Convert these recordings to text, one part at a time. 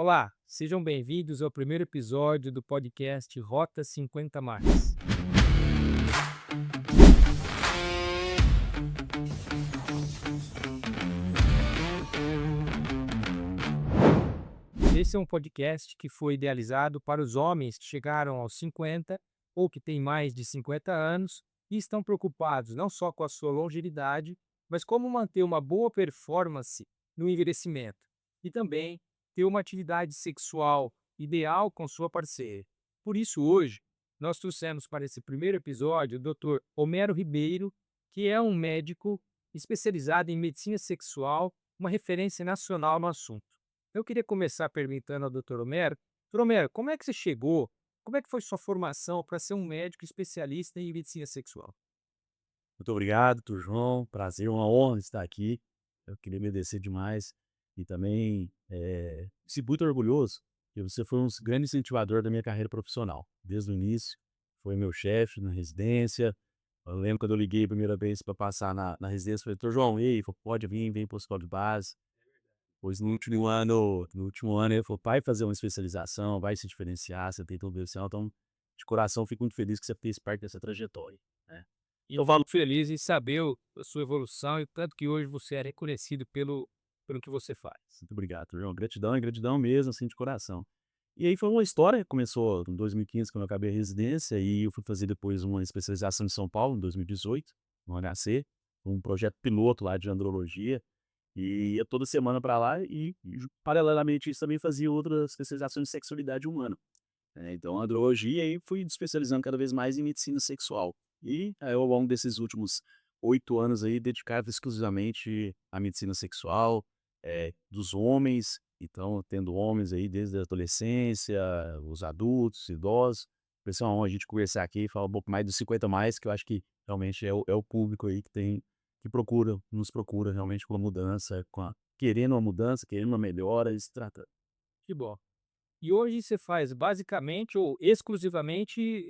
Olá, sejam bem-vindos ao primeiro episódio do podcast Rota 50 Mais. Esse é um podcast que foi idealizado para os homens que chegaram aos 50 ou que têm mais de 50 anos e estão preocupados não só com a sua longevidade, mas como manter uma boa performance no envelhecimento e também ter uma atividade sexual ideal com sua parceira. Por isso, hoje, nós trouxemos para esse primeiro episódio o Dr. Homero Ribeiro, que é um médico especializado em medicina sexual, uma referência nacional no assunto. Eu queria começar perguntando ao Dr. Homero, Dr. Homero, como é que você chegou? Como é que foi sua formação para ser um médico especialista em medicina sexual? Muito obrigado, doutor João. Prazer, uma honra estar aqui. Eu queria agradecer demais e também me sinto muito orgulhoso que você foi um grande incentivador da minha carreira profissional. Desde o início, foi meu chefe na residência. Eu lembro quando eu liguei a primeira vez para passar na residência, falei, doutor João, ei, falou, pode vir, vem para o hospital de base. Pois no último ano ele falou, vai fazer uma especialização, vai se diferenciar, você tem tudo isso. Então, de coração, fico muito feliz que você fez parte dessa trajetória, né? E eu fico feliz em saber a sua evolução e o tanto que hoje você é reconhecido pelo que você faz. Muito obrigado, João. Gratidão e gratidão mesmo, assim, de coração. E aí foi uma história, começou em 2015, quando eu acabei a residência, e eu fui fazer depois uma especialização em São Paulo, em 2018, no HC, um projeto piloto lá de andrologia, e ia toda semana para lá paralelamente a isso, também fazia outras especializações em sexualidade humana. Então, andrologia, e fui especializando cada vez mais em medicina sexual. E aí, ao longo desses últimos 8 anos aí, dedicado exclusivamente à medicina sexual, dos homens, então tendo homens aí desde a adolescência, os adultos, idosos. Vai ser uma honra a gente conversar aqui e falar um pouco mais dos 50 mais, que eu acho que realmente é o público aí nos procura realmente com a mudança, querendo uma mudança, querendo uma melhora e se trata. Que bom. E hoje você faz basicamente ou exclusivamente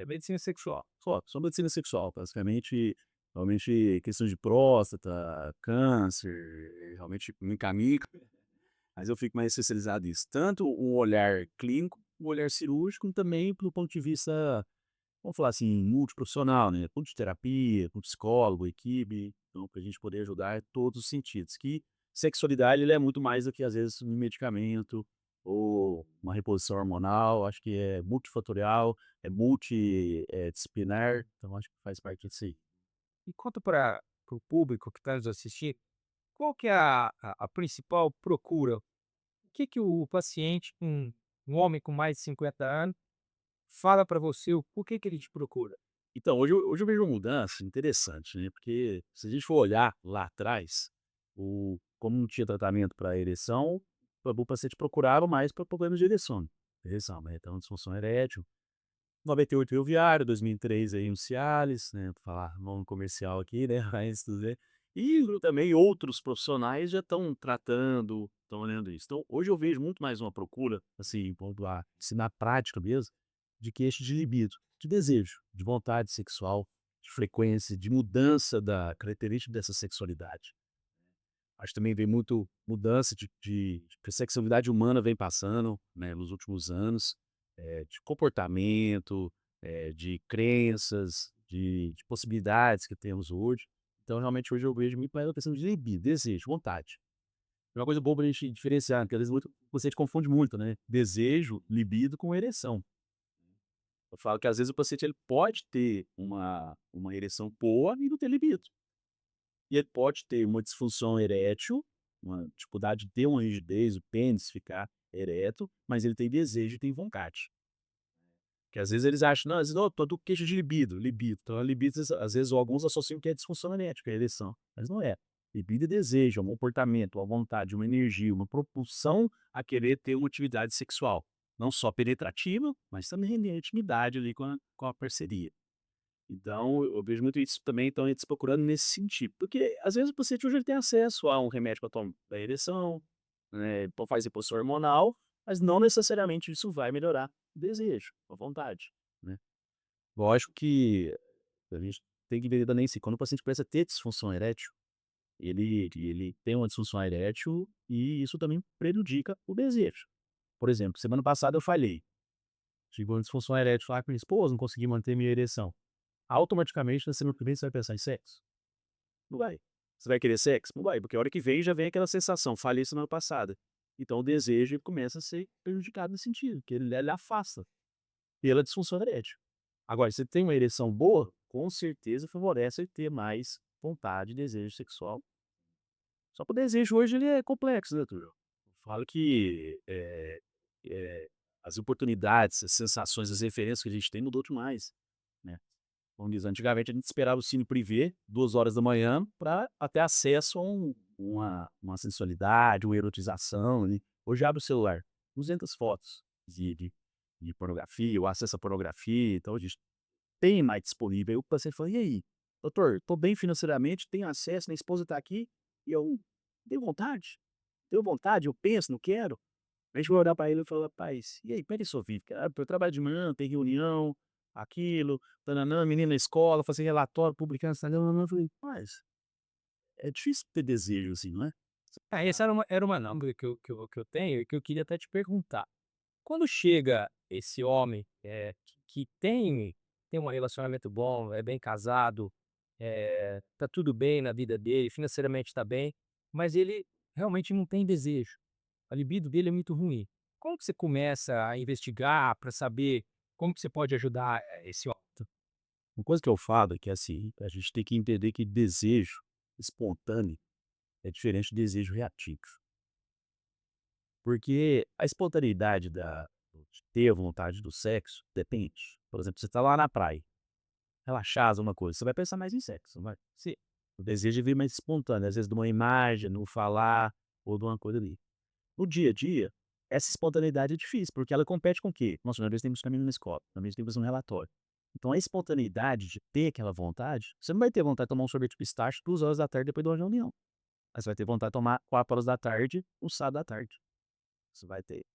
medicina sexual. Só medicina sexual, basicamente, realmente questão de próstata, câncer, realmente me encaminho, mas eu fico mais especializado nisso. Tanto um olhar clínico, um olhar cirúrgico, também pelo ponto de vista, vamos falar assim, multiprofissional, né? Ponto de terapia, com psicólogo, equipe, então, para a gente poder ajudar em todos os sentidos. Que sexualidade ele é muito mais do que, às vezes, um medicamento ou uma reposição hormonal. Acho que é multifatorial, é multidisciplinar, então acho que faz parte disso aí. E conta para o público que está nos assistindo, qual que é a principal procura? O que o paciente, um homem com mais de 50 anos, fala para você o porquê que ele te procura? Então, hoje eu vejo uma mudança interessante, né? Porque se a gente for olhar lá atrás, como não tinha tratamento para ereção, o paciente procurava mais para problemas de ereção, né? Então, disfunção erétil. 98 veio o Viário, 2003 aí um Cialis, né? Pra falar nome comercial aqui, né? Mas tudo bem. E também outros profissionais já estão tratando, estão olhando isso. Então, hoje eu vejo muito mais uma procura, assim, vamos lá, se na prática mesmo, de queixa de libido, de desejo, de vontade sexual, de frequência, de mudança da característica dessa sexualidade. Acho que também vem muito mudança que a sexualidade humana vem passando, né, nos últimos anos, de comportamento, de crenças, de possibilidades que temos hoje. Então, realmente, hoje eu vejo muito mais a questão de libido, desejo, vontade. É uma coisa boa pra gente diferenciar, porque às vezes você confunde muito, né? Desejo, libido com ereção. Eu falo que às vezes o paciente ele pode ter uma ereção boa e não ter libido. E ele pode ter uma disfunção erétil, uma dificuldade de ter uma rigidez, o pênis ficar ereto, mas ele tem desejo e tem vontade. Que às vezes eles acham, não, às vezes, "Ô, tô com queixa de libido. Então a libido, às vezes, alguns associam que é disfunção erétil, é ereção, mas não é. Libido é desejo, é um comportamento, uma vontade, uma energia, uma propulsão a querer ter uma atividade sexual. Não só penetrativa, mas também de intimidade ali com a parceria. Então, eu vejo muito isso também, então eles procurando nesse sentido. Porque às vezes o paciente hoje ele tem acesso a um remédio para tomar da ereção, né, faz reposição hormonal, mas não necessariamente isso vai melhorar o desejo, a vontade, né. Lógico que a gente tem que entender também se quando o paciente começa a ter disfunção erétil, ele tem uma disfunção erétil e isso também prejudica o desejo. Por exemplo, semana passada eu falhei, tive uma disfunção erétil lá com minha esposa, não consegui manter minha ereção. Automaticamente na semana que vem você vai pensar em sexo? Não vai. Você vai querer sexo? Não vai, porque a hora que vem já vem aquela sensação, falei semana passada. Então o desejo começa a ser prejudicado nesse sentido, que ele afasta pela disfunção erétil. Agora, se você tem uma ereção boa, com certeza favorece ter mais vontade e desejo sexual. Só que o desejo hoje ele é complexo, né, Túlio? Eu falo que eh, as oportunidades, as sensações, as referências que a gente tem mudou demais, né? Como diz, antigamente a gente esperava o cine privê, 2 horas da manhã, para ter acesso a uma sensualidade, uma erotização, ali. Hoje abre o celular, 200 fotos de pornografia, o acesso à pornografia, então a gente tem mais disponível. Aí o paciente fala: "E aí, doutor, estou bem financeiramente, tenho acesso, minha esposa está aqui e eu tenho vontade, eu penso, não quero". A gente vai olhar para ele e falar: "Rapaz, e aí, pede sua vida, cara, eu trabalho de manhã, tem reunião, aquilo, tã-nã-nã, menino na escola, fazer relatório, publicar no Instagram". Eu falei: "Mas é difícil ter desejo assim, não é?". Essa era uma dúvida que eu tenho e que eu queria até te perguntar. Quando chega esse homem, que tem um relacionamento bom, é bem casado, tá tudo bem na vida dele, financeiramente tá bem, mas ele realmente não tem desejo, a libido dele é muito ruim. Como que você começa a investigar para saber como que você pode ajudar, esse homem? Uma coisa que eu falo é que, assim, a gente tem que entender que desejo espontâneo é diferente de desejo reativo. Porque a espontaneidade de ter a vontade do sexo depende. Por exemplo, você está lá na praia, relaxado, uma coisa, você vai pensar mais em sexo, não vai? Se o desejo vem mais espontâneo, às vezes de uma imagem, no falar ou de uma coisa ali. No dia a dia, essa espontaneidade é difícil, porque ela compete com o quê? Nossa, nós temos caminho na escola, nós temos que fazer um relatório. Então a espontaneidade de ter aquela vontade, você não vai ter vontade de tomar um sorvete de pistache 2 horas da tarde depois de uma reunião. Mas você vai ter vontade de tomar 4 horas da tarde, no sábado à tarde. Você vai ter.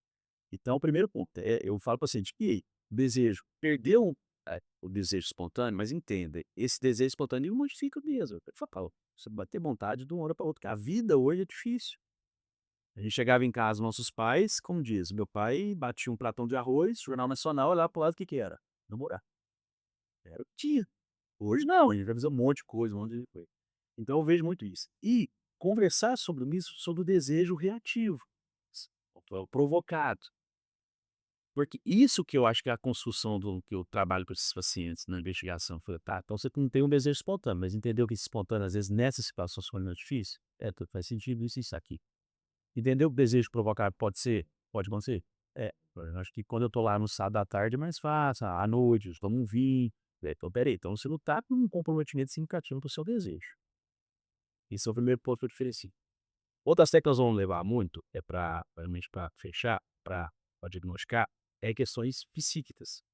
Então, o primeiro ponto é, eu falo para o paciente que desejo perdeu o desejo espontâneo, mas entenda, esse desejo espontâneo ele modifica mesmo. Eu falo: "Você vai ter vontade de uma hora para outra", porque a vida hoje é difícil. A gente chegava em casa, nossos pais, como diz, meu pai batia um pratão de arroz, Jornal Nacional, olhava para o lado, o que que era? Namorar. Era o que tinha. Hoje não, a gente vai fazer um monte de coisa, um monte de coisa. Então eu vejo muito isso. E conversar sobre isso, sobre o desejo reativo, o provocado. Porque isso que eu acho que é a construção do que eu trabalho com esses pacientes na investigação. Falei: "Tá, então você não tem um desejo espontâneo, mas entendeu que esse espontâneo, às vezes, nessa situação sua é difícil? É, faz sentido isso e isso aqui. Entendeu que o desejo provocado pode acontecer? É, eu acho que quando eu tô lá no sábado à tarde é mais fácil, à noite eu tomo um vinho, então espera aí, então você não tá com um comprometimento significativo para o seu desejo. Esse é o primeiro ponto que eu diferencio. Outras técnicas vão levar muito, é para realmente para fechar, para diagnosticar, é questões psíquicas.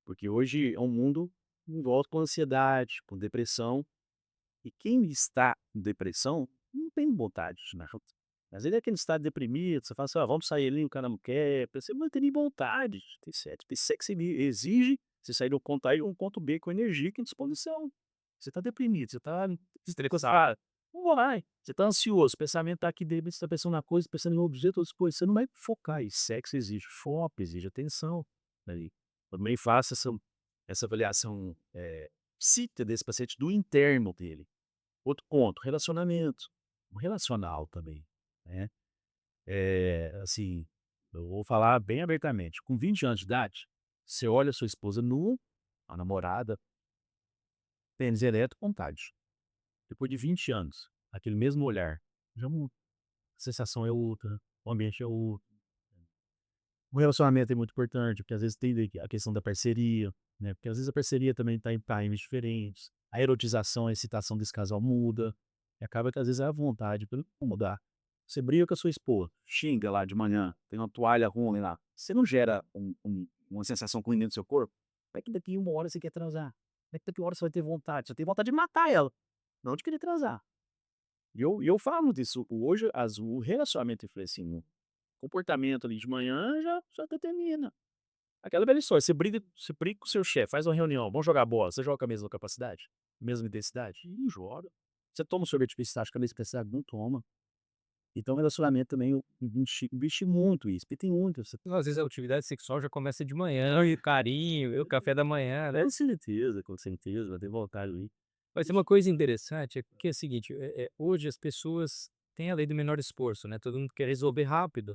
Porque hoje é um mundo envolto com ansiedade, com depressão, e quem está com depressão não tem vontade de nada. Às vezes é aquele estado deprimido, você fala assim: "Ah, vamos sair ali", o cara não quer, você não tem nem vontade de ter sexo. Ter sexo ele exige você sair do ponto A e um ponto B com energia e com disposição. Você está deprimido, você está estressado, não vai. Você está ansioso, o pensamento está aqui, de repente você está pensando na coisa, pensando em objeto, outras coisas, você não vai focar. E sexo exige foco, exige atenção, ali. Também faça essa avaliação, psíquica desse paciente, do interno dele. Outro ponto, relacionamento. O relacional também, né. Assim, eu vou falar bem abertamente, com 20 anos de idade, você olha a sua esposa nua, a namorada, pênis ereto, vontade. Depois de 20 anos, aquele mesmo olhar, já muda. A sensação é outra, o ambiente é outro. O relacionamento é muito importante, porque às vezes tem a questão da parceria, né, porque às vezes a parceria também está em times diferentes, a erotização, a excitação desse casal muda, e acaba que às vezes é a vontade pelo mudar. Você briga com a sua esposa, xinga lá de manhã, tem uma toalha ruim lá, você não gera uma sensação ruim dentro do seu corpo? Como é que daqui 1 hora você quer transar? Como é que daqui 1 hora você vai ter vontade? Você tem vontade de matar ela, não de querer transar. E eu falo disso, hoje o relacionamento influencia muito. Comportamento ali de manhã já determina. Aquela velha história, você briga com o seu chefe, faz uma reunião, vamos jogar bola, você joga com a mesma capacidade? Mesma intensidade? Não joga. Você toma um sorvete de pistache com a mesma intensidade? Não toma. Então relacionamento também eu investi muito isso, porque tem muito essa Então, às vezes a atividade sexual já começa de manhã, e o carinho, e o café da manhã, né. com certeza, vai ter vontade aí. Mas tem uma coisa interessante, é que é o seguinte, hoje as pessoas têm a lei do menor esforço, né, todo mundo quer resolver rápido.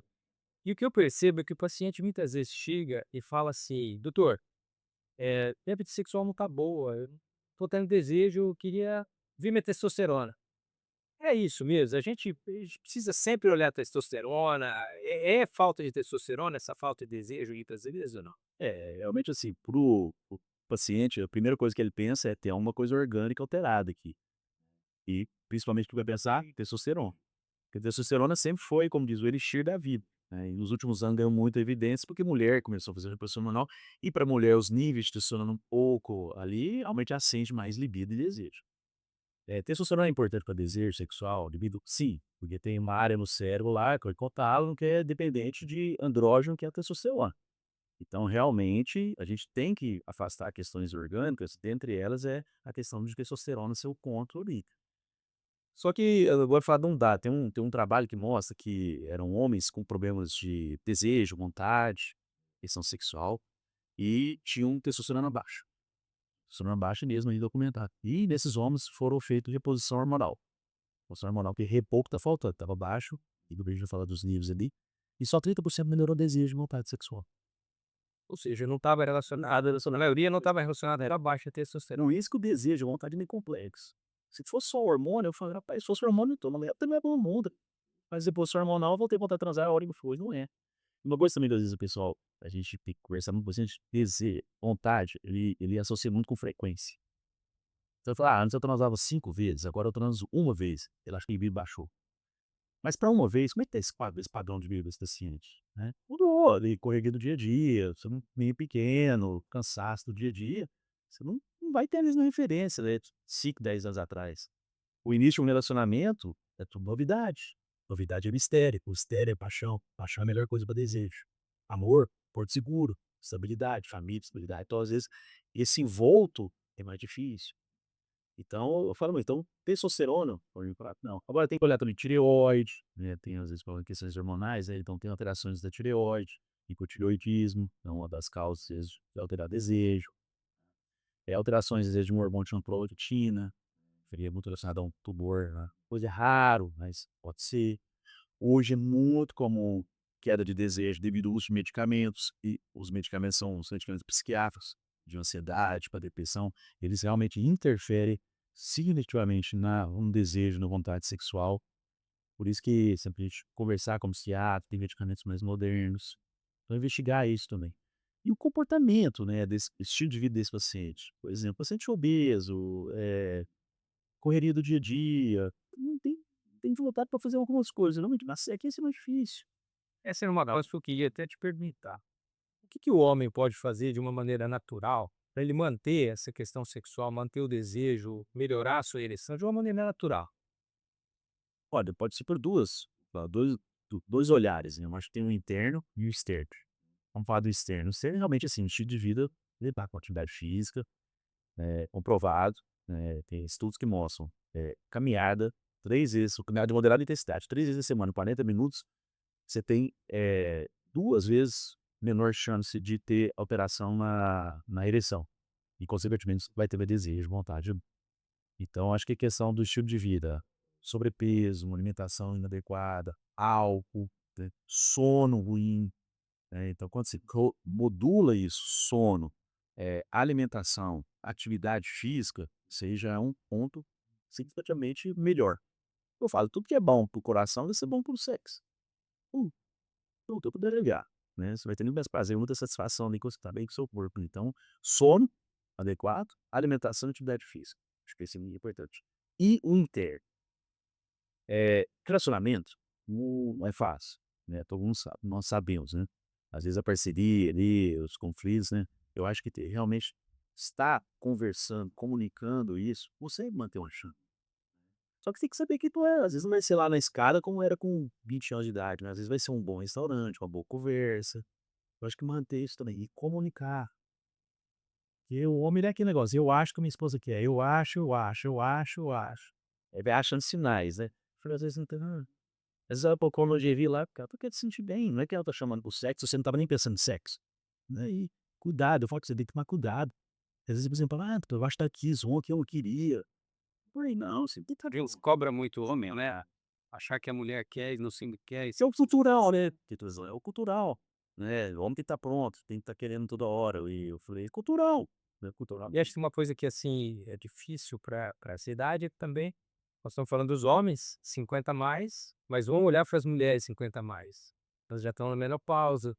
E o que eu percebo é que o paciente muitas vezes chega e fala assim: "Doutor, minha vida sexual não tá boa, eu não tô tendo desejo, eu queria ver minha testosterona". É isso mesmo, a gente precisa sempre olhar a testosterona, é falta de testosterona, essa falta de desejo muitas vezes ou não? É, realmente assim, pro paciente, a primeira coisa que ele pensa é: "Tem alguma coisa orgânica alterada aqui", e principalmente o que vai pensar? Testosterona. Porque a testosterona sempre foi, como diz, o elixir da vida, né, e nos últimos anos ganhou muita evidência, porque mulher começou a fazer reposição hormonal, e para mulher os níveis de testosterona um pouco ali, realmente acende mais libido e desejo. Testosterona é importante para desejo sexual, libido? Sim, porque tem uma área no cérebro lá, que é o hipotálamo, que é dependente de andrógeno, que é a testosterona. Então, realmente, a gente tem que afastar questões orgânicas, dentre elas é a questão de testosterona ser o controle. Só que agora falar não dá, tem um trabalho que mostra que eram homens com problemas de desejo, vontade, questão sexual, e tinham testosterona baixa. Testosterona baixa mesmo aí documentado. E nesses homens foram feitos reposição hormonal. Reposição hormonal que repor o que tá faltando, estava baixo, e no vídeo fala dos níveis ali, e só 30% melhorou o desejo e vontade sexual. Ou seja, não estava relacionada, a maioria não estava relacionada, era baixa Não, testosterona. isso que o desejo, a vontade é meio complexo. Se fosse só hormônio, eu falo: "Rapaz, se fosse hormônio então, a mulher também é bom mundo, mas reposição hormonal eu vou ter vontade de transar a hora que for", não é. Uma coisa também que às vezes o pessoal a gente tem que conversar muito com o paciente, vontade, ele associa muito com frequência. Então ele fala: "Ah, antes eu transava 5 vezes, agora eu transo uma vez", ele acha que a libido baixou. Mas para uma vez, como é que tá esse padrão de vida desse paciente, né? Mudou ali, correria do dia a dia, você não meio pequeno, cansaço do dia a dia, você não vai ter a mesma referência, né, 5, 10 anos atrás. O início de um relacionamento é tudo novidade. Novidade é mistério é paixão, paixão é a melhor coisa para desejo. Amor, porto seguro, estabilidade, família, estabilidade. Então, às vezes, esse envolto é mais difícil. Então, eu falo: então, testosterona, pode falar, não. Agora tem que olhar também tireoide, né, tem às vezes falando questões hormonais, né, então tem alterações da tireoide, hipotireoidismo, é uma das causas, às vezes, de alterar desejo. Alterações, às vezes, de um hormônio chamado prolactina, seria muito relacionado a um tumor, né, coisa é raro, mas pode ser. Hoje é muito comum queda de desejo devido ao uso de medicamentos, e os medicamentos são medicamentos psiquiátricos, de ansiedade para depressão, eles realmente interferem significativamente no desejo, na vontade sexual. Por isso que sempre a gente conversar com o psiquiatra, tem medicamentos mais modernos, então investigar isso também. E o comportamento, né, desse estilo de vida desse paciente. Por exemplo, paciente obeso, correria do dia a dia, não tem vontade para fazer algumas coisas, não, mas é que esse é mais difícil. Essa era uma das que eu queria até te perguntar. O que que o homem pode fazer de uma maneira natural para ele manter essa questão sexual, manter o desejo, melhorar a sua ereção de uma maneira natural? Olha, pode ser por 2 olhares, né, eu acho que tem o interno e o externo. Vamos falar do externo. O externo é realmente, assim, um estilo de vida, lidar com atividade física, comprovado, né, tem estudos que mostram, caminhada 3 vezes, caminhada de moderada intensidade, 3 vezes a semana, 40 minutos, você tem, 2 vezes menor chance de ter alteração na ereção, e consequentemente você vai ter mais desejo, vontade. Então acho que a questão do estilo de vida, sobrepeso, uma alimentação inadequada, álcool, né, sono ruim, né, então quando você modula isso, sono, alimentação, atividade física, isso aí já é um ponto significativamente melhor. Eu falo, tudo que é bom para o coração vai ser bom para o sexo. Hum, tudo eu puder ligar, né, você vai ter muito mais prazer, muita satisfação ali quando você está bem com o seu corpo. Então, sono adequado, alimentação e atividade física. Acho que esse é muito importante. E o interno. Relacionamento não é fácil, né, todo mundo sabe, nós sabemos, né. Às vezes a parceria ali, os conflitos, né, eu acho que realmente estar conversando, comunicando isso, você manter uma chance. Só que você tem que saber que não é, às vezes não vai ser lá na escada como era com 20 anos de idade, né, às vezes vai ser um bom restaurante, uma boa conversa. Eu acho que manter isso também e comunicar, porque o homem ele é aquele negócio: "Eu acho que a minha esposa quer, eu acho, eu acho, eu acho, eu acho". Aí vai achando sinais, né. Falei, às vezes não tem nada. Às vezes ela procura uma lingerie lá, porque ela tá querendo se sentir bem, não é que ela tá chamando pro sexo, você não estava nem pensando em sexo. Né, e cuidado, eu falo que você tem que tomar cuidado. Às vezes, por exemplo, "Ah, eu acho que tá aqui, zoou que eu não queria". Eu falei: "Não, você tem que tá Eles cobra muito o homem, né, achar que a mulher quer e no fim quer, isso é o cultural, né, Quituzo, é o cultural, né, o homem tem que estar pronto, tem que estar querendo toda hora", e eu falei: "Cultural, é cultural". e acho que uma coisa que, assim, é difícil para essa idade é que também nós estamos falando dos homens 50 a mais, mas vamos olhar para as mulheres 50 a mais. Elas já estão na menopausa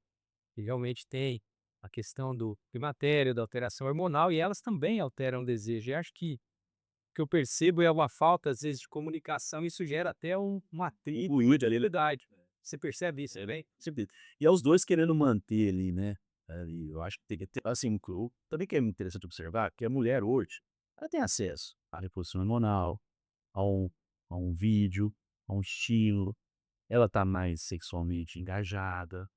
e realmente tem a questão do climatério, da alteração hormonal e elas também alteram o desejo. E acho que o que eu percebo é uma falta, às vezes, de comunicação, e isso gera até um atrito, O uma Yuri ali, né, dificuldade. Você percebe isso é, também? sempre e é os 2 querendo manter ali, né, ali, eu acho que tem que ter assim, o que eu também que é interessante observar, que a mulher hoje, ela tem acesso à reposição hormonal, a um vídeo, a um estilo, ela tá mais sexualmente engajada.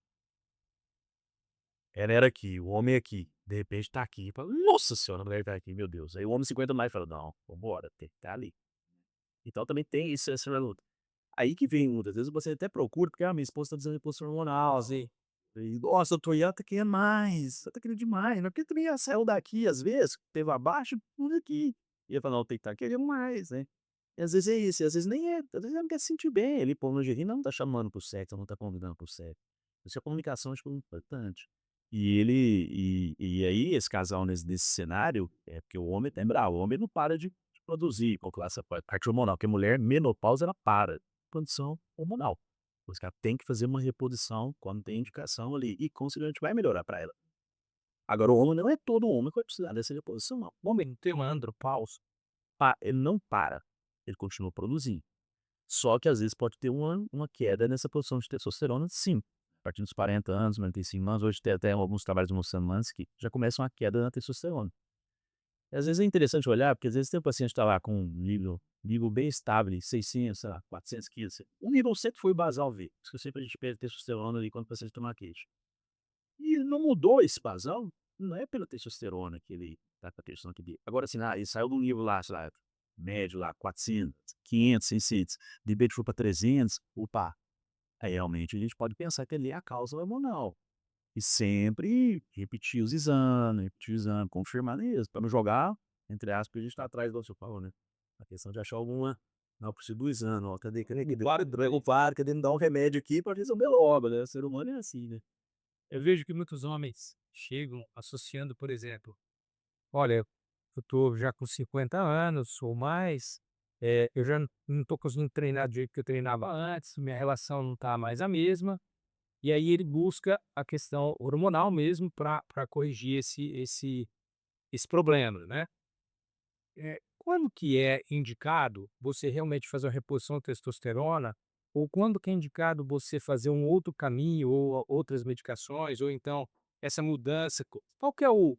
Ela era aqui, o homem aqui, de repente tá aqui, fala: "Nossa senhora, a mulher tá aqui, meu Deus". Aí o homem 50 mais fala: "Não, vambora, tem que estar ali". Então também tem isso, essa luta. Aí que vem muitas vezes você até procura, porque: "Ah, minha esposa tá dizendo reposição hormonal, Sim. e nossa, doutor, e ela tá querendo mais, ela tá querendo demais, mas porque também ela saiu daqui às vezes, teve abaixo, tudo aqui". E ele fala: "Não, tem que estar querendo mais, né". E às vezes é isso, e às vezes nem é, às vezes ela não quer se sentir bem, ele pô, lingerie não tá chamando para o sexo, não tá convidando para o sexo. Isso é comunicação, acho que é muito importante. E ele e aí esse casal nesse cenário, é porque o homem é bravo, o homem não para de produzir, calcular essa parte hormonal, porque a mulher menopausa ela para, produção hormonal. Os caras têm que fazer uma reposição quando tem indicação ali e consequentemente vai melhorar para ela. Agora o homem não é todo homem que vai precisar dessa reposição não. O homem tem uma andropausa, ele não para, ele continua produzindo. Só que às vezes pode ter uma queda nessa produção de testosterona sim, a partir dos 40 anos, 45 anos, hoje tem até alguns trabalhos mostrando antes que já começa uma queda na testosterona. E às vezes é interessante olhar, porque às vezes tem um paciente que está lá com um nível bem estável, 600, sei lá, 400 quilos, o nível sempre foi basal V, por isso que sempre a gente perde testosterona ali quando o paciente toma queixa. E ele não mudou esse basal, não é pela testosterona que ele tá com a testosterona que dele. Agora assim, ele saiu de um nível lá, sei lá, médio lá, 400, 500, 600, de repente foi para 300, opa, aí realmente a gente pode pensar que ali é a causa hormonal. E sempre repetir o exame, confirmar mesmo, para não jogar, entre aspas, a gente tá atrás do seu falou, né. A questão de achar alguma, não, preciso do exame, ó, cadê o VAR, cadê me dar um remédio aqui para resolver logo, né, o ser humano é assim, né. Eu vejo que muitos homens chegam associando, por exemplo: "Olha, eu estou já com 50 anos ou mais, eu já não estou conseguindo treinar do jeito que eu treinava antes, minha relação não está mais a mesma", e aí ele busca a questão hormonal mesmo para corrigir esse problema, né. Quando que é indicado você realmente fazer uma reposição de testosterona, ou quando que é indicado você fazer um outro caminho ou outras medicações, ou então essa mudança, qual que é o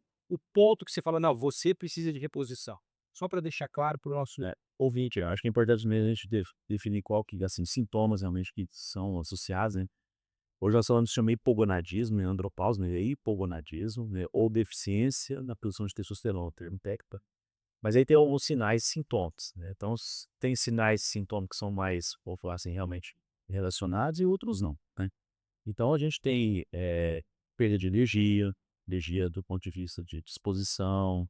ponto que você fala: "Não, você precisa de reposição", só para deixar claro para o nosso ouvinte. Eu acho que é importante mesmo a gente definir qual que, assim, sintomas realmente que são associados, né. Hoje nós falamos chama hipogonadismo, né, andropausa, né, hipogonadismo, né, ou deficiência na produção de testosterona, o termo técnico. Mas aí tem alguns sinais e sintomas, né, então tem sinais e sintomas que são mais, vamos falar assim, realmente relacionados e outros não, né. Então a gente tem, perda de energia, energia do ponto de vista de disposição,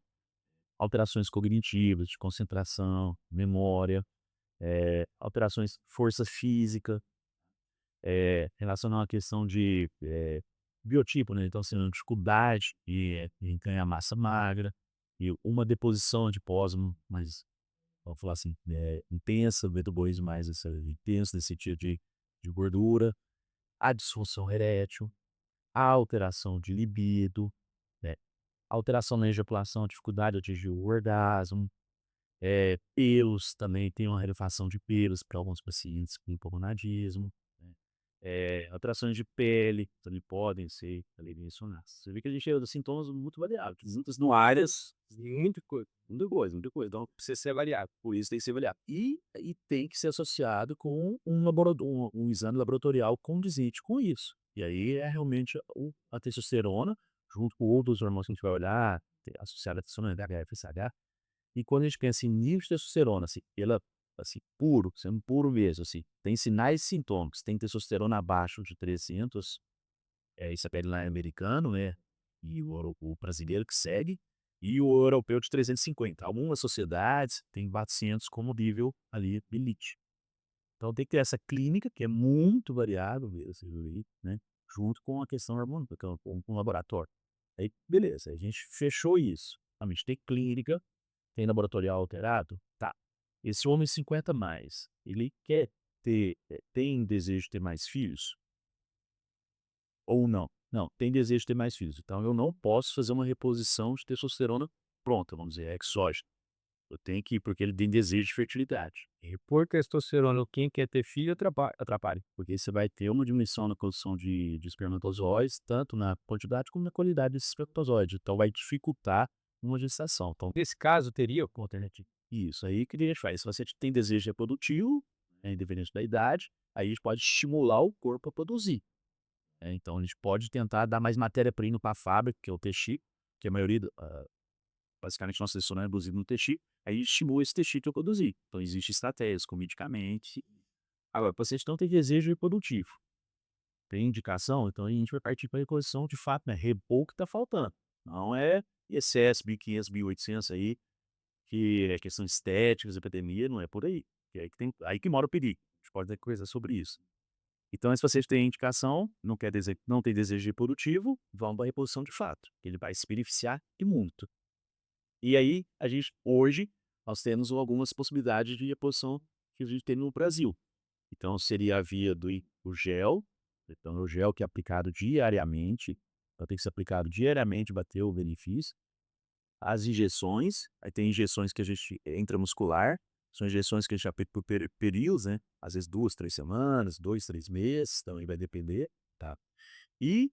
alterações cognitivas, de concentração, memória, alterações força física, relacionado à questão de, biotipo, né, então assim, uma dificuldade em ganhar massa magra, e uma deposição de pósito mais, vamos falar assim, intensa, metabolismo mais essa intenso nesse sentido de gordura, a disfunção erétil, a alteração de libido, né, alteração na ejaculação, dificuldade de atingir o orgasmo, pelos também, tem uma relevação de pelos para alguns pacientes com hipogonadismo, né. Alterações de pele também podem ser ali mencionadas. Você vê que a gente tem sintomas muito variados, muitas no áreas, muita coisa, então precisa ser avaliado, por isso tem que ser avaliado. E tem que ser associado com um exame laboratorial condizente com isso. E aí é realmente a testosterona, junto com outros hormônios que a gente vai olhar, associada à testosterona, DHA, FSH, e quando a gente pensa em nível de testosterona, assim, ela assim, puro, sendo puro mesmo, assim, tem sinais e sintomas, tem testosterona abaixo de 300, isso é guideline americano, né, e o brasileiro que segue, e o europeu de 350. Algumas sociedades têm 400 como nível ali limite. Então tem que ter essa clínica, que é muito variável mesmo, você viu aí, né, junto com a questão hormonal, com o laboratório. Aí beleza, a gente fechou isso. A gente tem clínica, tem laboratorial alterado, tá. Esse homem 50 mais, ele quer ter, tem desejo de ter mais filhos ou não? Não, tem desejo de ter mais filhos, então eu não posso fazer uma reposição de testosterona pronta, vamos dizer, exógena. Eu tenho que ir porque ele tem desejo de fertilidade. E por testosterona, quem quer ter filho atrapalha. Porque você vai ter uma diminuição na produção de espermatozoides, tanto na quantidade como na qualidade desses espermatozoides. Então vai dificultar uma gestação. Então, Nesse caso, teria uma alternativa. isso aí que a gente faz. Se você tem desejo reprodutivo, independente da idade, aí a gente pode estimular o corpo a produzir. Então a gente pode tentar dar mais matéria-prima para a fábrica, que é o testículo, que a maioria, basicamente, nossa testosterona é produzida no testículo, aí estimula esse testículo a produzir. Então existem estratégias com medicamentos. Agora, o paciente não tem desejo reprodutivo. Tem indicação, então a gente vai partir para a reposição de fato, né, repor o que está faltando. Não é excesso 1.500, 1.800 aí, que é questão estética, epidemia, não é por aí. Que é aí que tem aí que mora o perigo. A gente pode ter coisa sobre isso. Então, se vocês têm indicação, não tem desejo reprodutivo, vão para a reposição de fato, ele vai se beneficiar e muito. E aí, a gente hoje, nós temos algumas possibilidades de reposição que a gente tem no Brasil. Então seria a via do o gel, então o gel que é aplicado diariamente, então tem que ser aplicado diariamente para ter o benefício. As injeções, aí tem injeções que a gente intramuscular, são injeções que a gente aplica por períodos, né, às vezes 2, 3 semanas, 2, 3 meses, também vai depender, tá. E,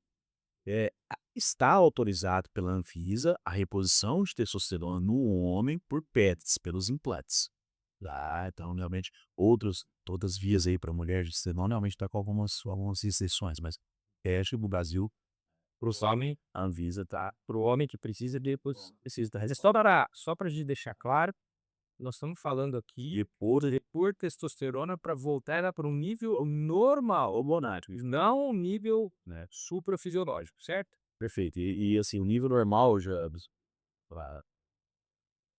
está autorizado pela Anvisa a reposição de testosterona no homem por PETs, pelos implantes. Ah, então realmente todas as vias aí para mulher de testosterona realmente está com algumas restrições, mas acho que no Brasil, Para os homens, a Anvisa tá para o homem que precisa, depois precisa da é resposta. Só para gente deixar claro, nós estamos falando aqui de pôr de repor testosterona para voltar ela para um nível normal, hormonário, não um nível né. suprafisiológico, certo? Perfeito. E assim, o nível normal já a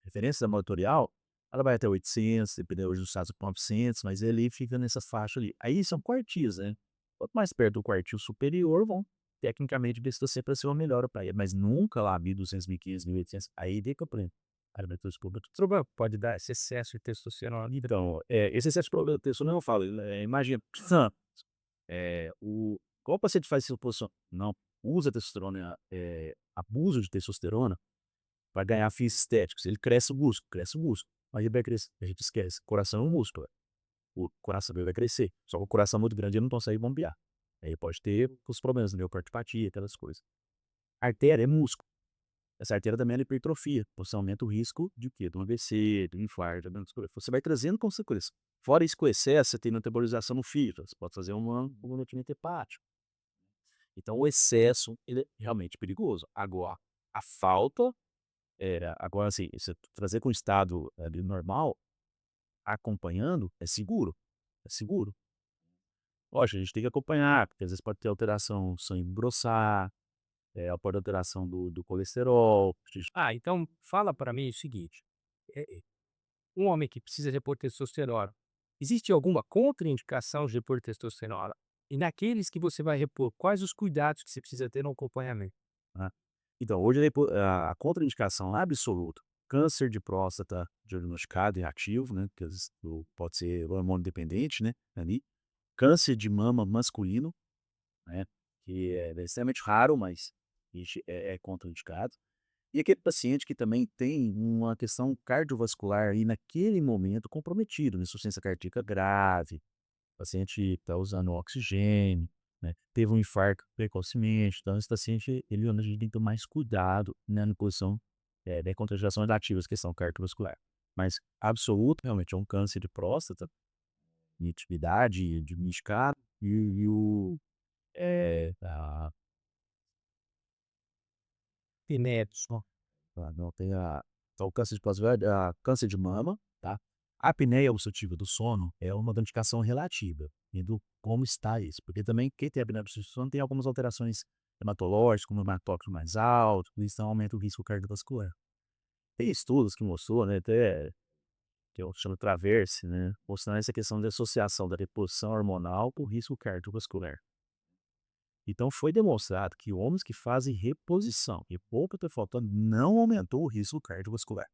referência laboratorial, ela vai até 800, dependendo hoje dos casos para 900, mas ele fica nessa faixa ali. Aí são quartis, né. Quanto mais perto do quartil superior, vão tecnicamente ver se você para ser uma melhora para ele, mas nunca lá 1.200, 1.500, 1.800, aí dê que eu aprendo. Aí vai ter os problemas. Problema pode dar esse excesso de testosterona. Então, esse excesso de testosterona eu falo, imagina, qual paciente faz essa posição? Não usa testosterona, abuso de testosterona para ganhar fins estéticos, ele cresce o músculo, aí ele vai crescer, a gente esquece, coração é um músculo, o coração dele vai crescer, só que o coração muito grande ele não consegue bombear, aí pode ter os problemas, miocardiopatia, aquelas coisas. Artéria é músculo, essa artéria também ela hipertrofia, você aumenta o risco de quê? De um AVC, de um infarto, você vai trazendo consequências. Fora isso, com excesso, você tem metabolização no fígado, você pode fazer um comprometimento hepático. Então o excesso, ele é realmente perigoso. Agora, a falta, agora assim, você trazer com o estado ali normal, acompanhando, é seguro, é seguro. Lógico, a gente tem que acompanhar, porque às vezes pode ter alteração, sangue engrossar, pode ter alteração do colesterol, a gente Então fala para mim o seguinte, um homem que precisa repor testosterona, existe alguma contraindicação de repor testosterona? E naqueles que você vai repor, quais os cuidados que você precisa ter no acompanhamento? né. Então, hoje a contraindicação absoluta, câncer de próstata diagnosticado e ativo, né, que às vezes pode ser hormônio dependente, né, ali. Câncer de mama masculino, né, que é extremamente raro, mas é contraindicado. E aquele paciente que também tem uma questão cardiovascular aí naquele momento comprometido, né, insuficiência cardíaca grave, o paciente está usando oxigênio, né, teve um infarto precocemente, então esse paciente ele a gente tem que ter mais cuidado, né, na posição, de contraindicações ativas, questão cardiovascular. Mas absoluto, realmente, é um câncer de próstata, atividade diagnosticado, e o a Pinetos, não tem a então o câncer de próstata, câncer de mama, tá? A apneia obstrutiva do sono é uma indicação relativa, vendo como está isso, porque também quem tem apneia obstrutiva do sono tem algumas alterações hematológicas, como hematócrito mais alto, isso aumenta o risco cardiovascular. Tem estudos que mostrou, né, até que eu chamo Traverse, né, mostrando essa questão de associação da reposição hormonal com o risco cardiovascular. Então foi demonstrado que homens que fazem reposição e pouco faltando não aumentou o risco cardiovascular.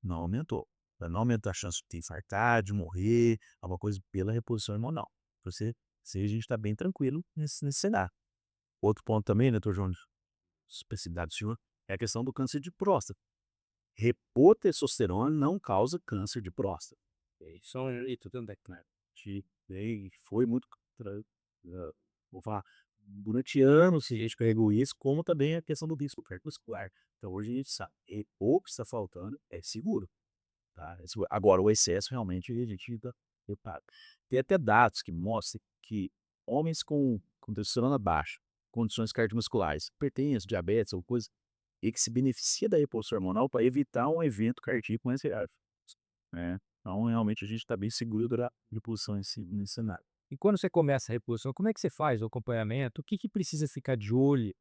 Não aumentou. Não aumentou a chance de ter infartar, de morrer, alguma coisa pela reposição hormonal. Pra você, se a gente está bem tranquilo nesse cenário. Outro ponto também, né, doutor Júnior, especificidade do senhor, é a questão do câncer de próstata. Repor testosterona não causa câncer de próstata. Isso é um mito também, né? E foi muito, vou falar, durante anos a gente carregou isso, como também a questão do risco cardiovascular. Então hoje a gente sabe, repor o que está faltando é seguro. Tá? Agora, o excesso realmente a gente dá reparo. Tem até dados que mostram que homens com testosterona baixa, condições cardiovasculares, hipertensão, diabetes ou coisa, e que se beneficia da reposição hormonal para evitar um evento cardíaco mais grave, né. Então, realmente, a gente está bem seguro da reposição nesse cenário. E quando você começa a reposição, como é que você faz o acompanhamento? O que que precisa ficar de olho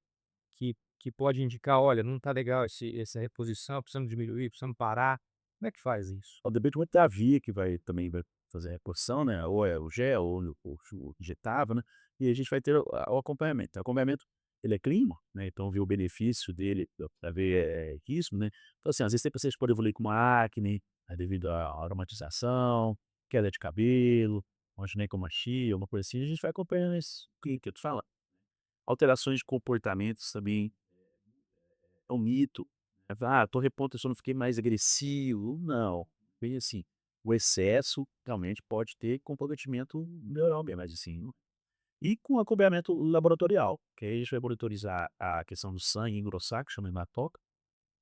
que pode indicar: "Olha, não está legal essa reposição, precisamos diminuir, precisamos parar"? Como é que faz isso? Depende muito da via que também vai fazer a reposição, né, ou é o gel ou o injetável, né, e a gente vai ter o acompanhamento. O acompanhamento, ele é clínico, né, então ver o benefício dele para ver, risco, né. Então, assim, às vezes tem pacientes que podem evoluir com uma acne, devido à aromatização, queda de cabelo, uma ginecomastia, uma coisa assim, a gente vai acompanhando esse que eu tô falando. Alterações de comportamentos também é um mito. "Ah, tô repondo, eu não fiquei mais agressivo", não, bem assim, o excesso realmente pode ter comprometimento neural mesmo, mas assim, e com acompanhamento laboratorial, que aí a gente vai monitorizar a questão do sangue engrossar, que chama hematócrito,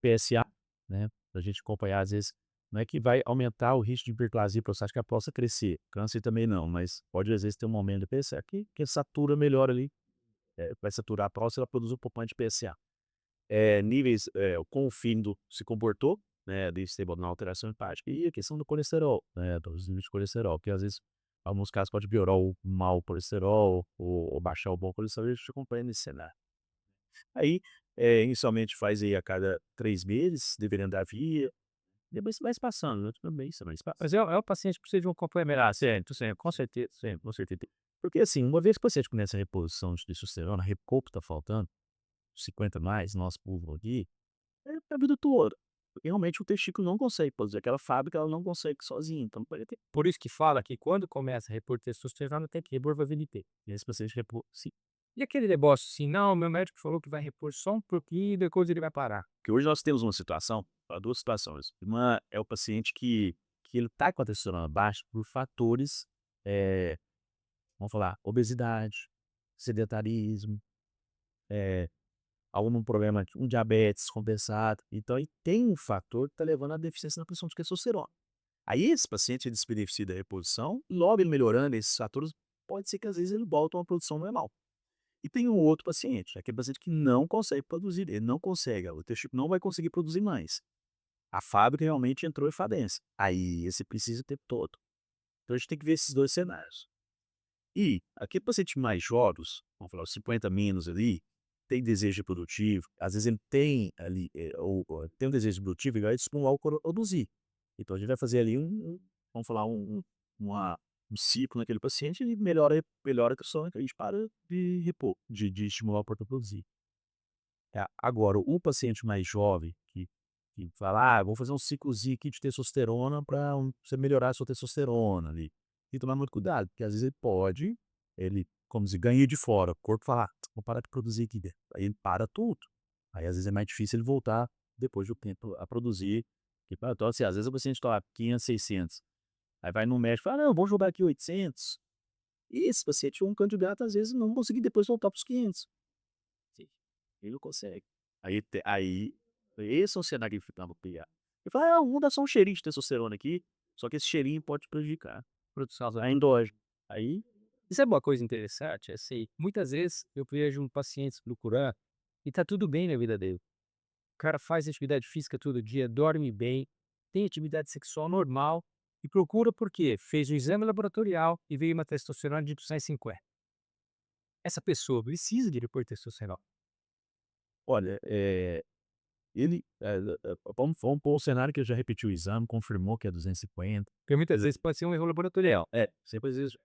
PSA, né, pra gente acompanhar às vezes, não é que vai aumentar o risco de hiperplasia prostática, a próstata crescer, câncer também não, mas pode às vezes ter um aumento de PSA que satura melhor ali, vai saturar a próstata, ela produz um pouco mais de PSA. Níveis, como o fígado se comportou, né, de stable na alteração hepática, e a questão do colesterol, né, dos níveis de colesterol, que às vezes, em alguns casos pode piorar o mau colesterol ou baixar o bom colesterol, e a gente acompanha nesse cenário. Aí, inicialmente faz aí a cada 3 meses, dependendo da via, depois vai passando, né, tudo bem, isso mas passa. Mas é o paciente que precisa de um acompanhamento. Ah, certo, certo, com certeza, certo, com certeza. Porque assim, uma vez que o paciente começa a reposição de testosterona, repor o que tá faltando, 50 mais, nosso pulvo aqui, é pra vida toda. Porque realmente o testículo não consegue produzir, aquela fábrica ela não consegue sozinha, então pode ter Por isso que fala que quando começa a repor testosterona tem que repor vaselina. e esse paciente repor sim. E aquele negócio assim: "Não, meu médico falou que vai repor só um pouquinho e depois ele vai parar". Porque hoje nós temos uma situação, 2 situações. Uma é o paciente que ele tá com a testosterona baixa por fatores, eh, vamos falar, obesidade, sedentarismo, algum problema, um diabetes compensado, então aí tem um fator que tá levando à deficiência na produção de testosterona. Aí esse paciente ele se beneficia da reposição, logo ele melhorando esses fatores, pode ser que às vezes ele volte a uma produção normal. E tem um outro paciente, aquele paciente que não consegue produzir, ele não consegue, o testículo não vai conseguir produzir mais. A fábrica realmente entrou em falência. Aí esse precisa o tempo todo. Então a gente tem que ver esses 2 cenários. E aquele paciente mais jovens, vamos falar os 50 menos ali, tem desejo reprodutivo, às vezes ele tem ali, ou tem um desejo reprodutivo e vai estimular o produzir. Então a gente vai fazer ali vamos falar um ciclo naquele paciente e melhora a questão que a gente para de repor, de estimular o corpo a produzir. Agora o paciente mais jovem que fala: "Ah, vou fazer um ciclozinho aqui de testosterona para você melhorar a sua testosterona ali". Tem que tomar muito cuidado, porque às vezes ele, como se ganha de fora, o corpo fala: "Ah, vou parar de produzir aqui dentro". Aí ele para tudo. Aí às vezes é mais difícil ele voltar depois de um tempo a produzir. Então assim, às vezes o paciente toma 500, 600, aí vai no médico e fala: "Não, vou jogar aqui 800". E esse paciente é um candidato às vezes não conseguir depois voltar para os 500. Sim, ele não consegue. Aí esse é o cenário que ficava criado. Ele fala: "Ah, vamos dar só um cheirinho de testosterona aqui", só que esse cheirinho pode prejudicar Produção a endógeno. Aí Isso é uma coisa interessante, assim, muitas vezes eu vejo um paciente procurando e tá tudo bem na vida dele. O cara faz atividade física todo dia, dorme bem, tem atividade sexual normal, E procura porque fez o exame laboratorial e veio uma testosterona de 250. Essa pessoa precisa de repor testosterona, Olha, ele, vamos pôr o cenário que ele já repetiu o exame, confirmou que é 250. porque muitas vezes pode ser um erro laboratorial. Sempre às vezes,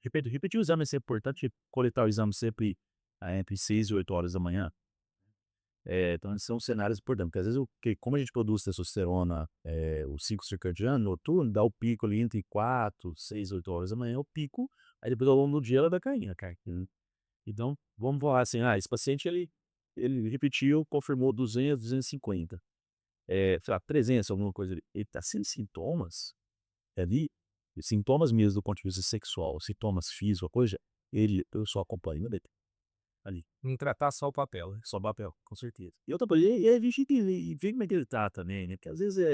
repetir o exame é sempre importante, coletar o exame sempre, entre 6 e 8 horas da manhã. Então esses são cenários importantes, porque às vezes como a gente produz testosterona, o ciclo circadiano noturno dá o pico ali entre 4, 6, 8 horas da manhã, é o pico, aí depois ao longo do dia ela vai caindo, cara. Então, vamos falar assim, esse paciente ele repetiu, confirmou 200, 250, sei lá, 300, alguma coisa ali. Ele tá sem sintomas ali, sintomas mesmo do ponto de vista sexual, sintomas físicos, a coisa, eu só acompanho ele ali. Não tratar só o papel, né. Só papel, com certeza. E outra coisa, e a gente tem e ver como é que ele tá também, né, porque às vezes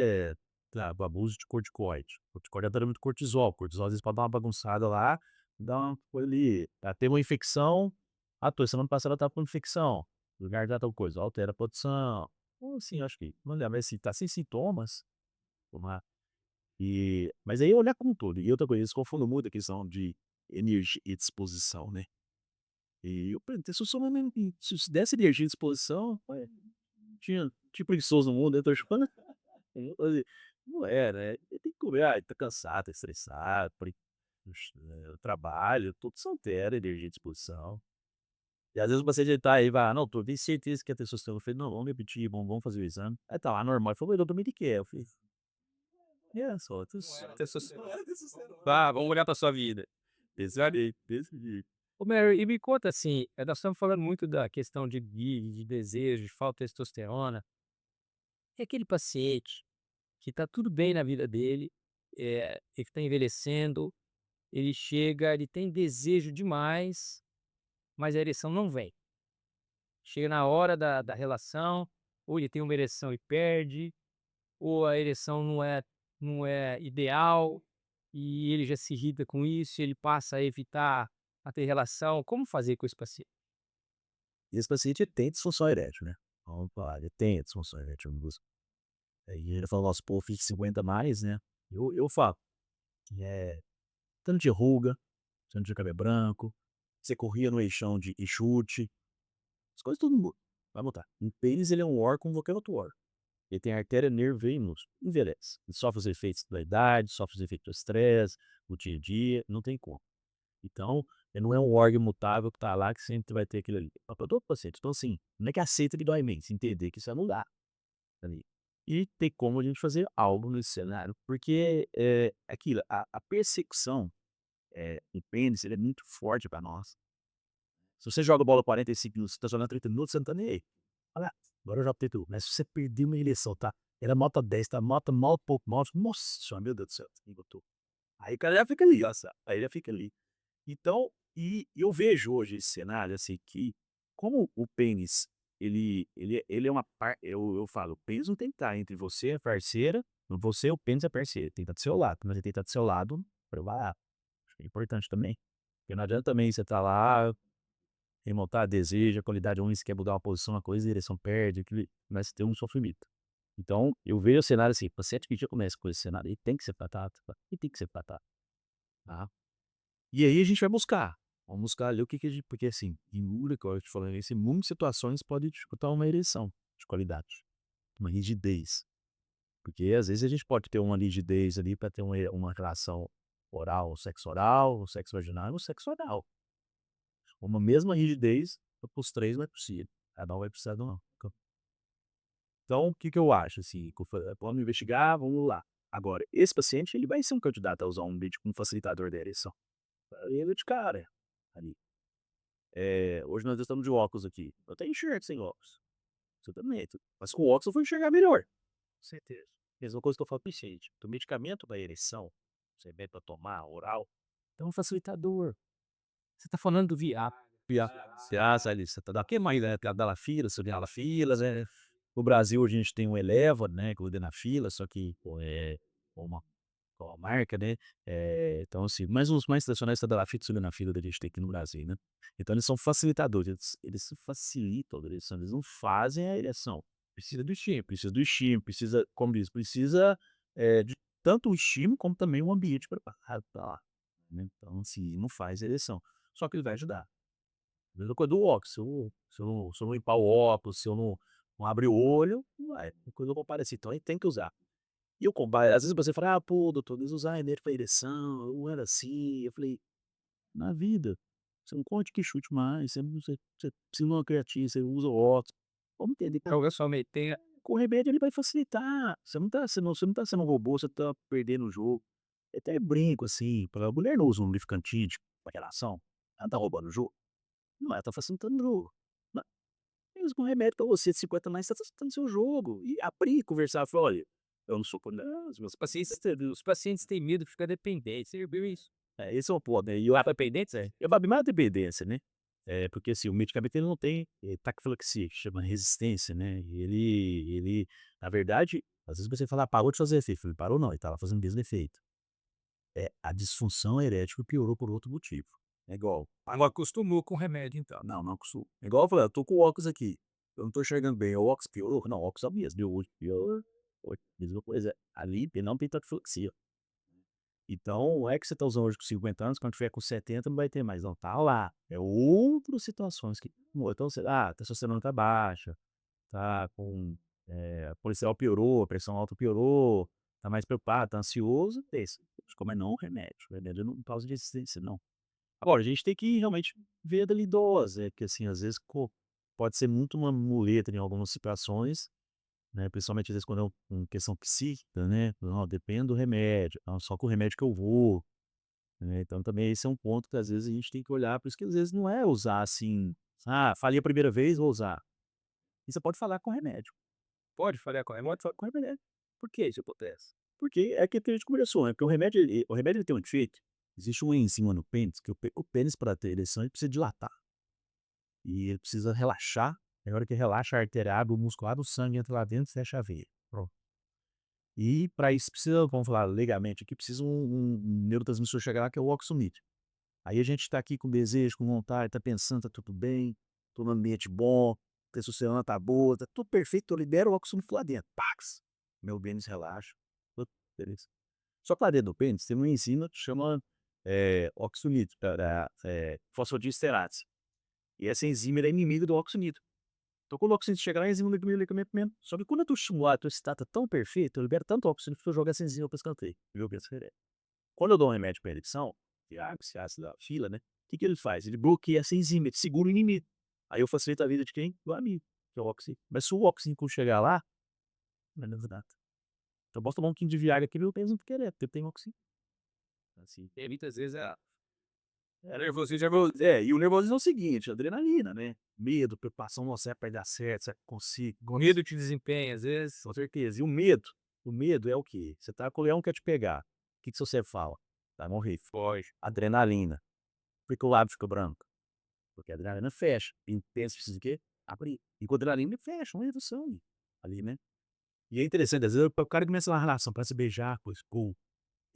o abuso de corticoide. Corticoide altera muito cortisol às vezes pode dar uma bagunçada lá, dá uma coisa ali, teve uma infecção, semana passada ela estava com infecção, no lugar da tal coisa, altera a produção. Então assim, acho que não lembro, mas se tá sem sintomas, vamos lá. Mas aí olhar como um todo. E outra coisa, eles confundem muito a questão de energia e disposição, né. E eu perguntei: "Se o senhor não se desse energia e disposição, ué, tinha preguiçoso no mundo, né, tô chupando". Eu falei: "Não é, né, ele tem que comer, tá cansado, tá estressado, o trabalho, tudo isso altera energia e disposição". E às vezes o paciente ele tá aí, vai: "Ah, não, tô tenho certeza que é testosterona". Eu falei: "Não, vamos repetir, vamos fazer o exame". Aí tá lá normal, ele falou: "Mas doutor, mas de que é?". Eu falei: "É só Testosterona. Vá, vamos olhar para sua vida. desse jeito". Ô Mary, e me conta assim, nós estamos falando muito da questão de desejo, de falta de testosterona. E aquele paciente que está tudo bem na vida dele, ele está envelhecendo, ele chega, ele tem desejo demais, mas a ereção não vem. Chega na hora da relação, ou ele tem uma ereção e perde, ou a ereção não é ideal, e ele já se irrita com isso, ele passa a evitar a ter relação. Como fazer com esse paciente? E esse paciente tem disfunção erétil, né, vamos falar, ele tem disfunção erétil. Aí ele falou: "Nossa, pô, eu fiz 50 a mais, né". Eu falo, tanto de ruga, tanto de cabelo branco, você corria no eixão de e chute, as coisas tudo muda, vai mudar. O pênis ele é um órgão como qualquer outro órgão. Ele tem artéria, nervo, veia e músculo, envelhece. Ele sofre os efeitos da idade, sofre os efeitos do estresse, do dia a dia, não tem como. Então, ele não é um órgão imutável que tá lá que sempre vai ter aquilo ali. É pra todo paciente. Então assim, não é que aceita que dói menos, entender que isso vai mudar ali. E tem como a gente fazer algo nesse cenário, porque, aquilo, a persecução, do pênis, ele é muito forte para nós. Se você joga bola 45 minutos, você tá jogando 30 minutos, você não tá nem aí. Fala: agora eu jogo 30 minutos", mas se você perder uma ereção, tá, era nota 10, tá, nota mal pouco mal, nossa senhora, meu Deus do céu, me botou. Aí o cara já fica ali, ó, aí já fica ali. Então, eu vejo hoje esse cenário, assim, que como o pênis, ele é uma eu falo, o pênis não tem que estar entre você e a parceira, você, o pênis e a parceira, tem que estar do seu lado, mas ele tem que estar do seu lado pra varar. Acho que é importante também. Porque não adianta também você estar lá, remontar desejo, a qualidade ruim, você quer mudar uma posição, uma coisa, a direção perde, aquilo começa a ter um sofrimento. Então, eu vejo o cenário assim, paciente que já começa com esse cenário, ele tem que ser tratado, e tem que ser tratado, tá? E aí a gente vai buscar. Vamos buscar ali o que que a gente porque assim, em muita igual eu te falei, em muitas situações pode dificultar uma ereção de qualidade, uma rigidez. Porque às vezes a gente pode ter uma rigidez ali para ter uma relação oral, ou sexo vaginal ou sexo anal. Uma mesma rigidez para os 3 não é possível, cada um vai precisar de uma. Então o que que eu acho assim, vamos investigar, vamos lá. Agora, esse paciente ele vai ser um candidato a usar um médico como facilitador da ereção. Ele é de cara, ali. Hoje nós estamos de óculos aqui. Eu até enxergo sem óculos. Você também. Mas com óculos eu vou enxergar melhor. Com certeza. Mesma coisa que eu falo para o paciente. O medicamento para ereção, você mete para tomar, oral, é um facilitador. Você está falando do Viagra. Você ali, você tá daqui mais, né, Tadalafila, Sildenafila, né. No Brasil a gente tem o Eleva, né, com o Sildenafila, só que, pô, uma qual a marca, né, então assim, mas os mais tradicionais tá da fita na fila da gente tem aqui no Brasil, né. Então eles são facilitadores, eles facilitam a ereção, eles não fazem a ereção. Precisa do estímulo, precisa, como diz, precisa, tanto o estímulo como também o ambiente preparado pra lá, né. Então, assim, não faz ereção. Só que ele vai ajudar. Mesma coisa do óculos, se eu não limpar o óculos, se eu não abrir o olho, não vai, a coisa não aparecer, então aí tem que usar. E eu às vezes você fala: "Ah, pô, doutor, mas usar remédio pra ereção, não era assim", eu falei: "Na vida, você não conte que chute mais, você precisa de uma creatina, você usa o óculos, vamos entender que Joga somente tem com o remédio ele vai facilitar, você não tá sendo um robô, você tá perdendo o jogo". Eu até brinco assim, pra mulher não usa um lubrificante íntico pra relação, ela tá roubando o jogo? Não, ela tá facilitando o jogo. Mesmo um remédio pra você de 50 mais, tá facilitando seu jogo. E abrir, conversar, falar: "Olha, eu não sou não, os meus pacientes os pacientes têm medo de ficar dependente, você viu isso? esse é o ponto, né, e o dependentes eu babi mais dependência, né, porque assim, o medicamento ele não tem, taquifilaxia, que chama resistência, né, e ele na verdade, às vezes você fala: "Ah, parou de fazer efeito", ele parou não, ele estava fazendo mesmo efeito. A disfunção erétil piorou por outro motivo. É igual Não acostumou com o remédio então. não, não costumo. É igual eu falei: "Eu tô com o óculos aqui, eu não tô enxergando bem, o óculos piorou?" Não, o óculos é o mesmo, meu olho pior, mesma coisa, ali ele não tem taquifilaxia. Então, não é que você tá usando hoje com 50 anos, quando tiver com 70 não vai ter mais, não, tá lá. É outras situações que então você testosterona tá baixa, tá com, colesterol piorou, a pressão alta piorou, tá mais preocupado, tá ansioso, esse. Como é não o remédio não causa resistência não. Agora, a gente tem que realmente ver ali dose, que assim, às vezes pode ser muito uma muleta em algumas situações, né, principalmente às vezes quando é questão psíquica, né, não, depende do remédio, não, só com o remédio que eu vou, né, então também esse é um ponto que às vezes a gente tem que olhar, por isso que às vezes não é usar assim, falei a primeira vez, vou usar. E você pode falar com remédio, Pode falhar com o remédio? pode falar com remédio. Por que isso acontece? Porque é aquilo que a gente conversou, né, porque o remédio ele tem um efeito, existe uma enzima no pênis, que o pênis para ter ereção ele precisa dilatar. E ele precisa relaxar, na hora que relaxa a artéria abre, o músculo abre, o sangue entra lá dentro e fecha a veia, pronto. E para isso precisa, vamos falar legalmente aqui, precisa um neurotransmissor chegar lá que é o oxonite. Aí a gente está aqui com desejo, com vontade, está pensando, tá tudo bem, tô num ambiente bom, testosterona tá boa, tá tudo perfeito, eu libero o oxonite lá dentro, pax, meu pênis relaxa, tudo beleza. Só que lá dentro do pênis tem uma enzima que chama, oxonito, fosfodiesterase, e essa enzima ela é inimiga do oxonito. Então quando o oxigênio chegar lá, a enzima liga primeiro. Só que quando eu tô estimulado, tô excitado, tá tão perfeito, eu libero tanto oxigênio que eu jogo essa enzima pra escanteio, meu bem diferente. Quando eu dou um remédio pra ereção, que é esse ácido da fila, né, o que que ele faz? Ele bloqueia essa enzima, ele segura o inimigo. Aí eu facilito a vida de quem? Do amigo, que é o oxigênio. Mas se o oxigênio quando chegar lá, não adianta nada. Então eu posso tomar um quilo de Viagra aqui, meu peso não querer, porque tem oxigênio. Assim, E muitas vezes nervosismo já e o nervosismo é o seguinte, adrenalina, né, medo, preocupação, "Nossa, será que vai dar certo? Será que eu consigo?" medo de desempenho, às vezes. Com certeza. E o medo é o quê? Você tá com o leão quer te pegar, o que que seu cérebro fala? Vai morrer, foge. Adrenalina. Por que o lábio fica branco? Porque a adrenalina fecha, intenso precisa de quê? Abrir. E com a adrenalina fecha, não entra o sangue, ali, né. E é interessante, às vezes, o cara começa uma relação pra se beijar, coisa, pô,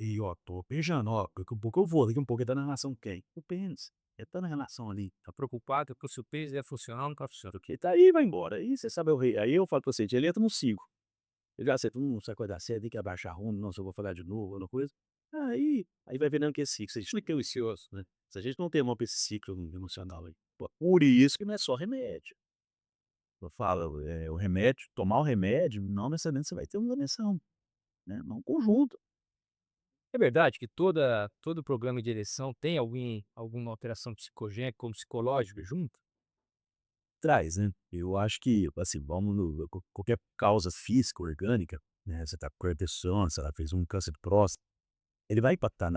e ó, tô beijando, ó, daqui um pouco eu vou, daqui um pouco ele tá na relação com quem? Com o pênis. Ele tá na relação ali, Tá preocupado que o seu peso é funcional, não tá funcionando. porque ele tá aí vai embora, aí você sabe é o rei, aí eu falo pra você, ele entra no ciclo. Eu já sei, não sai acordar cedo, tem que abaixar a rumo, não, se eu vou falar de novo, alguma coisa. Aí vai virando que esse ciclo, se a gente não tem o vicioso, né, se a gente não tem mão pra esse ciclo emocional aí, pô, por isso que não é só remédio. Eu falo, o remédio tomar o remédio, não necessariamente você vai ter uma remissão, né, mas um conjunto. É verdade que todo programa de ereção tem alguma alteração psicogênica ou psicológica junto? Traz, né. Eu acho que, assim, vamos no qualquer causa física, orgânica, né, você tá com hipertensão, sei lá, fez um câncer de próstata, ele vai impactar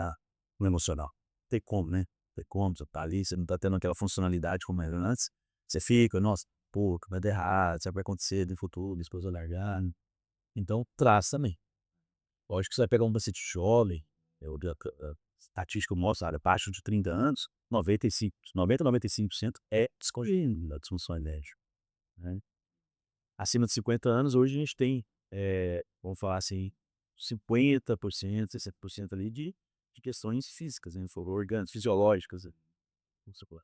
no emocional. Tem como, né, tem como, você tá ali, você não tá tendo aquela funcionalidade como era antes, você fica: "Nossa, pô, que vai dar errado, será que vai acontecer no futuro, minha esposa largar?" Então traz também. Lógico que você vai pegar um paciente jovem, eu da a estatística mostra, olha, abaixo de 30 anos, 95% é descongênito, a disfunção erétil, né. Acima de 50 anos, hoje a gente tem, vamos falar assim, 50%, 60% ali de questões físicas, né, orgânicas, fisiológicas, vamos supor.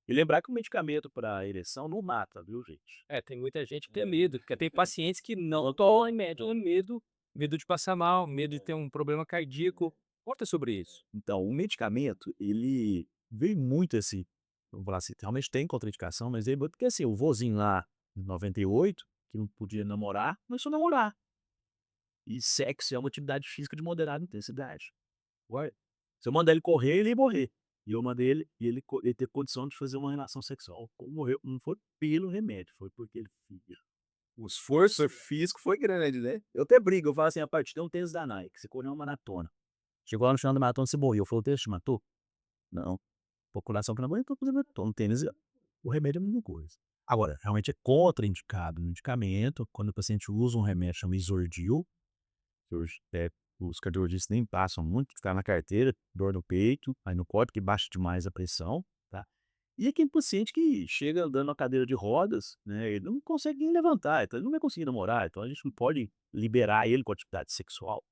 E lembrar que o medicamento para ereção não mata, viu, gente. É, tem muita gente que tem medo, porque tem pacientes que não tomam remédio, tem medo Medo de passar mal, medo de ter um problema cardíaco. Conta sobre isso. Então, o medicamento, ele veio muito esse, vamos falar assim, realmente tem contraindicação, mas veio muito porque, assim, o vozinho lá, em 98, que não podia namorar, começou a namorar. E sexo é uma atividade física de moderada intensidade. Uai, se eu mandar ele correr, ele ia morrer. E eu mandei ele e ele teve condição de fazer uma relação sexual. Como morreu, não foi pelo remédio, foi porque ele queria. O esforço físico foi grande, né. Eu até brigo, eu falo assim: "Rapaz, te dei um tênis da Nike, você correu uma maratona. Chegou lá no final da maratona, você morreu, foi o tênis que te matou? Não. População que não aguentou fazer maratona, um tênis o remédio é a mesma coisa. Agora, realmente é contraindicado o medicamento, quando o paciente usa um remédio chama Isordil, que hoje, os cardiologistas nem passam muito, ficar na carteira, dor no peito, aí no corpo, que baixa demais a pressão, tá. E aquele paciente que chega andando na cadeira de rodas, né, ele não consegue nem levantar, então ele não vai conseguir namorar, então a gente não pode liberar ele com atividade sexual.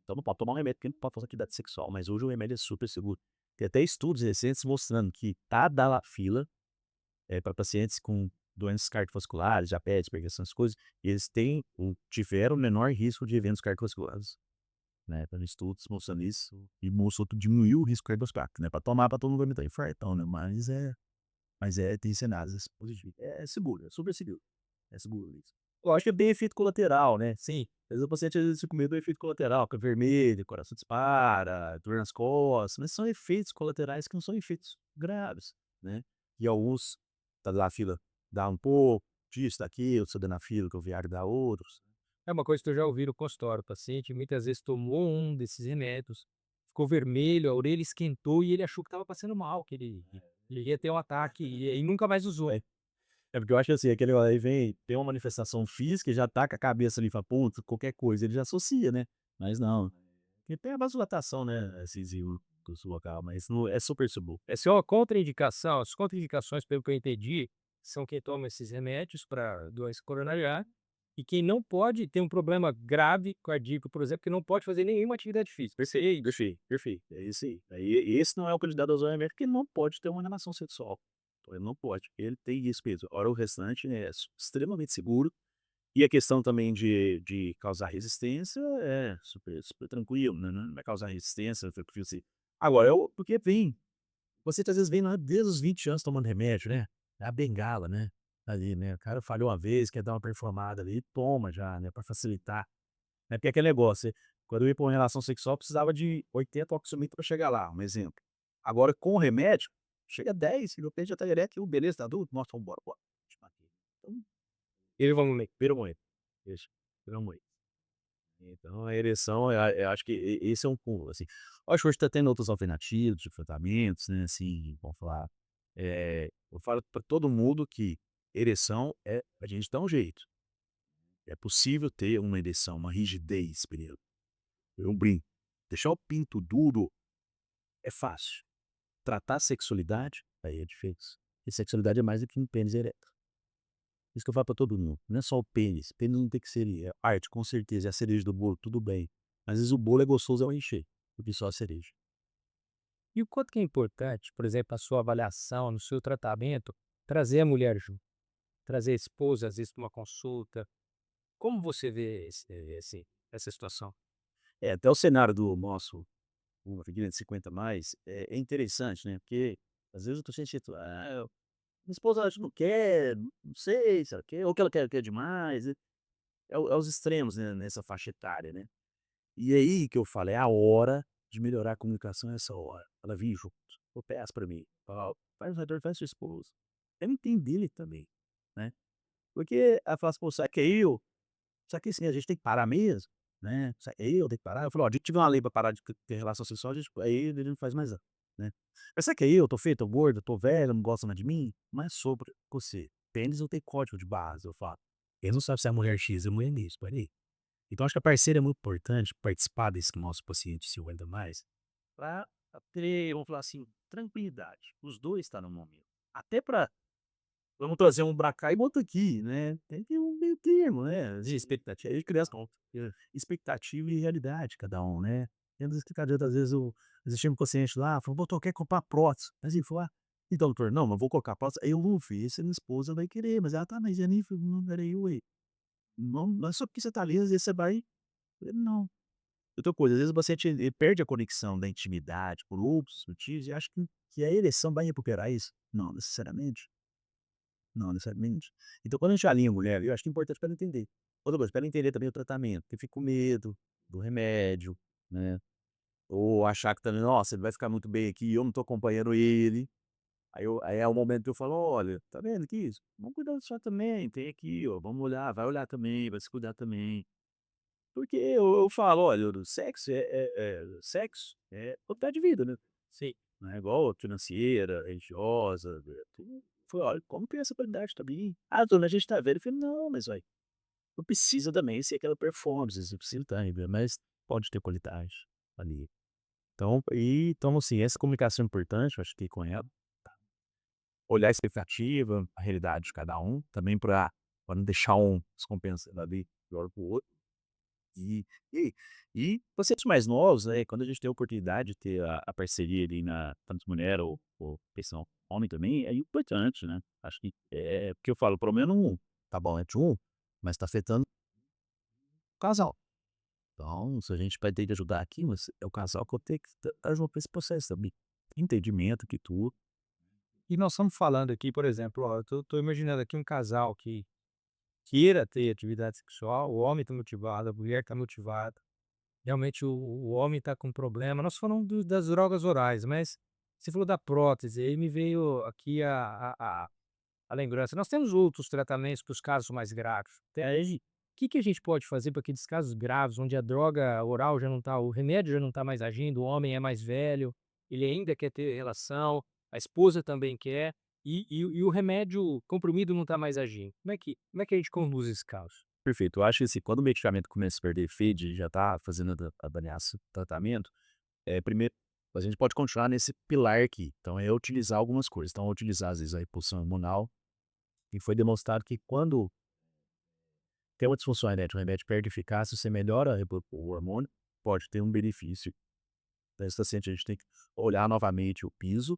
Então não pode tomar um remédio, porque ele não pode fazer atividade sexual, mas hoje o remédio é super seguro. Tem até estudos recentes mostrando que tadalafila, para pacientes com doenças cardiovasculares, diabetes, hipertensão, essas coisas, eles tiveram menor risco de eventos cardiovasculares, né, então estudos mostrando isso, e mostrou que diminuiu o risco cardiovascular, né, para tomar para todo mundo aguentar infartão, né, mas tem cenários positivos. É seguro, é super seguro, é seguro isso. Eu acho que é bem efeito colateral, né, sim, às vezes o paciente às vezes fica com medo do efeito colateral, fica vermelho, coração dispara, dor nas costas, mas são efeitos colaterais que não são efeitos graves, né, e alguns tadalafila dá um pouco disso, daquilo, sildenafila que o Viagra dá outros. É uma coisa que eu já ouvi no consultório. O paciente muitas vezes tomou um desses remédios, ficou vermelho, a orelha esquentou e ele achou que estava passando mal, que ele ia ter um ataque e aí nunca mais usou. É. É porque eu acho assim, aquele aí vem tem uma manifestação física e já tá com a cabeça ali e fala: "Putz, qualquer coisa", ele já associa, né. Mas não, porque tem a vasodilatação, né, sensível do local, mas não é super seguro. Essa é uma contraindicação. As contraindicações, pelo que eu entendi, são quem toma esses remédios para doença coronariana e quem não pode ter um problema grave cardíaco, por exemplo, que não pode fazer nenhuma atividade física. Perfeito, Seria isso. perfeito, perfeito, é isso aí. Aí esse não é o candidato a usar remédio, porque ele não pode ter uma relação sexual. Então ele não pode, ele tem isso mesmo. Ora o restante é extremamente seguro. E a questão também de causar resistência é super tranquilo, né, não vai causar resistência, tranquilo assim. Agora porque vem, você às vezes vem lá desde os 20 anos tomando remédio, né, é a bengala, né, ali, né, o cara falhou uma vez, quer dar uma performada ali, toma já, né, pra facilitar, né, porque é aquele negócio, quando eu ia pra uma relação sexual precisava de 80 oxímetro pra chegar lá, um exemplo. Agora com o remédio, chega a 10, e meu peito já tá ereto, eu: "Beleza, tá adulto? Nossa, vamos embora, bora". Te matei. Então, Ele vamos vira muito, deixa, vira muito. Então a ereção, eu acho que esse é um pulo, assim. Eu acho que hoje tá tendo outras alternativas de tratamentos, né, assim, vamos falar, eu falo pra todo mundo que ereção a gente dá um jeito. É possível ter uma ereção, uma rigidez primeiro. Eu brinco, deixar o pinto duro é fácil. Tratar a sexualidade, aí é difícil. E sexualidade é mais do que um pênis ereto. Isso que eu falo pra todo mundo, não é só o pênis não tem que ser arte, com certeza, é a cereja do bolo, tudo bem. Mas às vezes o bolo é gostoso ao encher, do que só a cereja. E o quanto que é importante, por exemplo, a sua avaliação, no seu tratamento, trazer a mulher junto, trazer a esposa, às vezes, para uma consulta. Como você vê essa situação? É, até o cenário do nosso o Figueiredo 50 mais, é interessante, né, porque às vezes eu tô sentindo: "Ah, minha esposa acho que não quer, não sei se ela quer, ou que ela quer demais", é os extremos, né, nessa faixa etária, né. E aí que eu falo, é a hora de melhorar a comunicação, é essa hora. Ela vir junto, ou peça pra mim, ó, faz o redor, faz sua esposa. Ela entender ele também, né. Porque ela fala assim: "Pô, será que é eu? Será que assim, a gente tem que parar mesmo, né, será que é eu, tenho que parar?" Eu falo: "Ó, a gente tiver uma lei pra parar de ter relação sexual, a gente aí ele não faz mais nada, né. Mas será que é eu? Tô feio, tô gordo, tô velho, não gosta mais de mim? Não é sobre você. Pênis não tem código de barras", eu falo. Eles não sabem se é mulher X ou mulher Y, espera aí. Então acho que a parceira é muito importante participar desse que o nosso paciente se aguenta mais, pra ter, vamos falar assim, tranquilidade. Os 2 tá no momento. Até pra vamos trazer um pra cá e outro aqui, né. Tem que ter um meio termo, né, de expectativa de criança não, expectativa e realidade cada um, né. Tem vezes que adianta, às vezes existia um paciente lá, falou: "Doutor, quer comprar prótese?" Mas ele falou: "Ah, então doutor, não vou colocar prótese, aí eu vou ver se a minha esposa vai querer", mas ela: "Tá, mas Jennifer, não, espera aí, ué, não é só porque você tá ali, às vezes você vai". Falei: "Não". Outra coisa, às vezes o paciente ele perde a conexão da intimidade por outros motivos e acha que a ereção vai recuperar isso. Não necessariamente, não necessariamente. Então quando a gente alinha a mulher, eu acho que é importante para ela entender. Outra coisa, para ela entender também o tratamento, porque fica com medo do remédio, né, ou achar que também: "Nossa, ele vai ficar muito bem aqui e eu não tô acompanhando ele". Aí é o momento que eu falo: "Olha, tá vendo que isso? Vamos cuidar da senhora também, tem aqui ó, vamos olhar, vai olhar também, vai se cuidar também". Porque eu falo: "Olha, o sexo sexo é qualidade de vida, né, Sim. não é igual financeira, religiosa, tudo". Falei: "Olha, como tem essa qualidade também". "Ah, dona, a gente tá velho". Eu falei: "Não, mas olha, não precisa também ser aquela performance, você precisa estar mas pode ter qualidade ali". Então assim, essa comunicação é importante, eu acho que com ela, olhar a expectativa, a realidade de cada um, também para não deixar um descompensando ali pior para o outro. E e e pacientes mais novos, né, quando a gente tem a oportunidade de ter a parceria ali na tanto mulher ou questão homem também, é importante, né. Acho que é porque eu falo, pelo menos um, tá bom, é de um, mas tá afetando o casal. Então, se a gente vai ter que ajudar aqui, mas é o casal que eu tenho que estar junto nesse processo também. Entendimento que tudo. E nós estamos falando aqui, por exemplo, ó, eu tô imaginando aqui um casal que queira ter atividade sexual, o homem está motivado, a mulher está motivada. Realmente o homem está com problema. Nós falamos das drogas orais, mas você falou da prótese, aí me veio aqui a lembrança. Nós temos outros tratamentos para os casos mais graves. Até aí, o que que a gente pode fazer para aqueles casos graves, onde a droga oral já não está, o remédio já não está mais agindo, o homem é mais velho, ele ainda quer ter relação, a esposa também quer, e o remédio comprimido não está mais agindo. Como é que a gente conduz esse caso? Perfeito. Eu acho que assim, quando o medicamento começa a perder efeito e já está fazendo a avaliação tratamento, primeiro a gente pode continuar nesse pilar aqui. Então é utilizar algumas coisas. Então utilizar às vezes a reposição hormonal, e foi demonstrado que quando tem uma disfunção erétil, o remédio perde eficácia, você melhora o hormônio, pode ter um benefício. Então esse paciente a gente tem que olhar novamente o piso,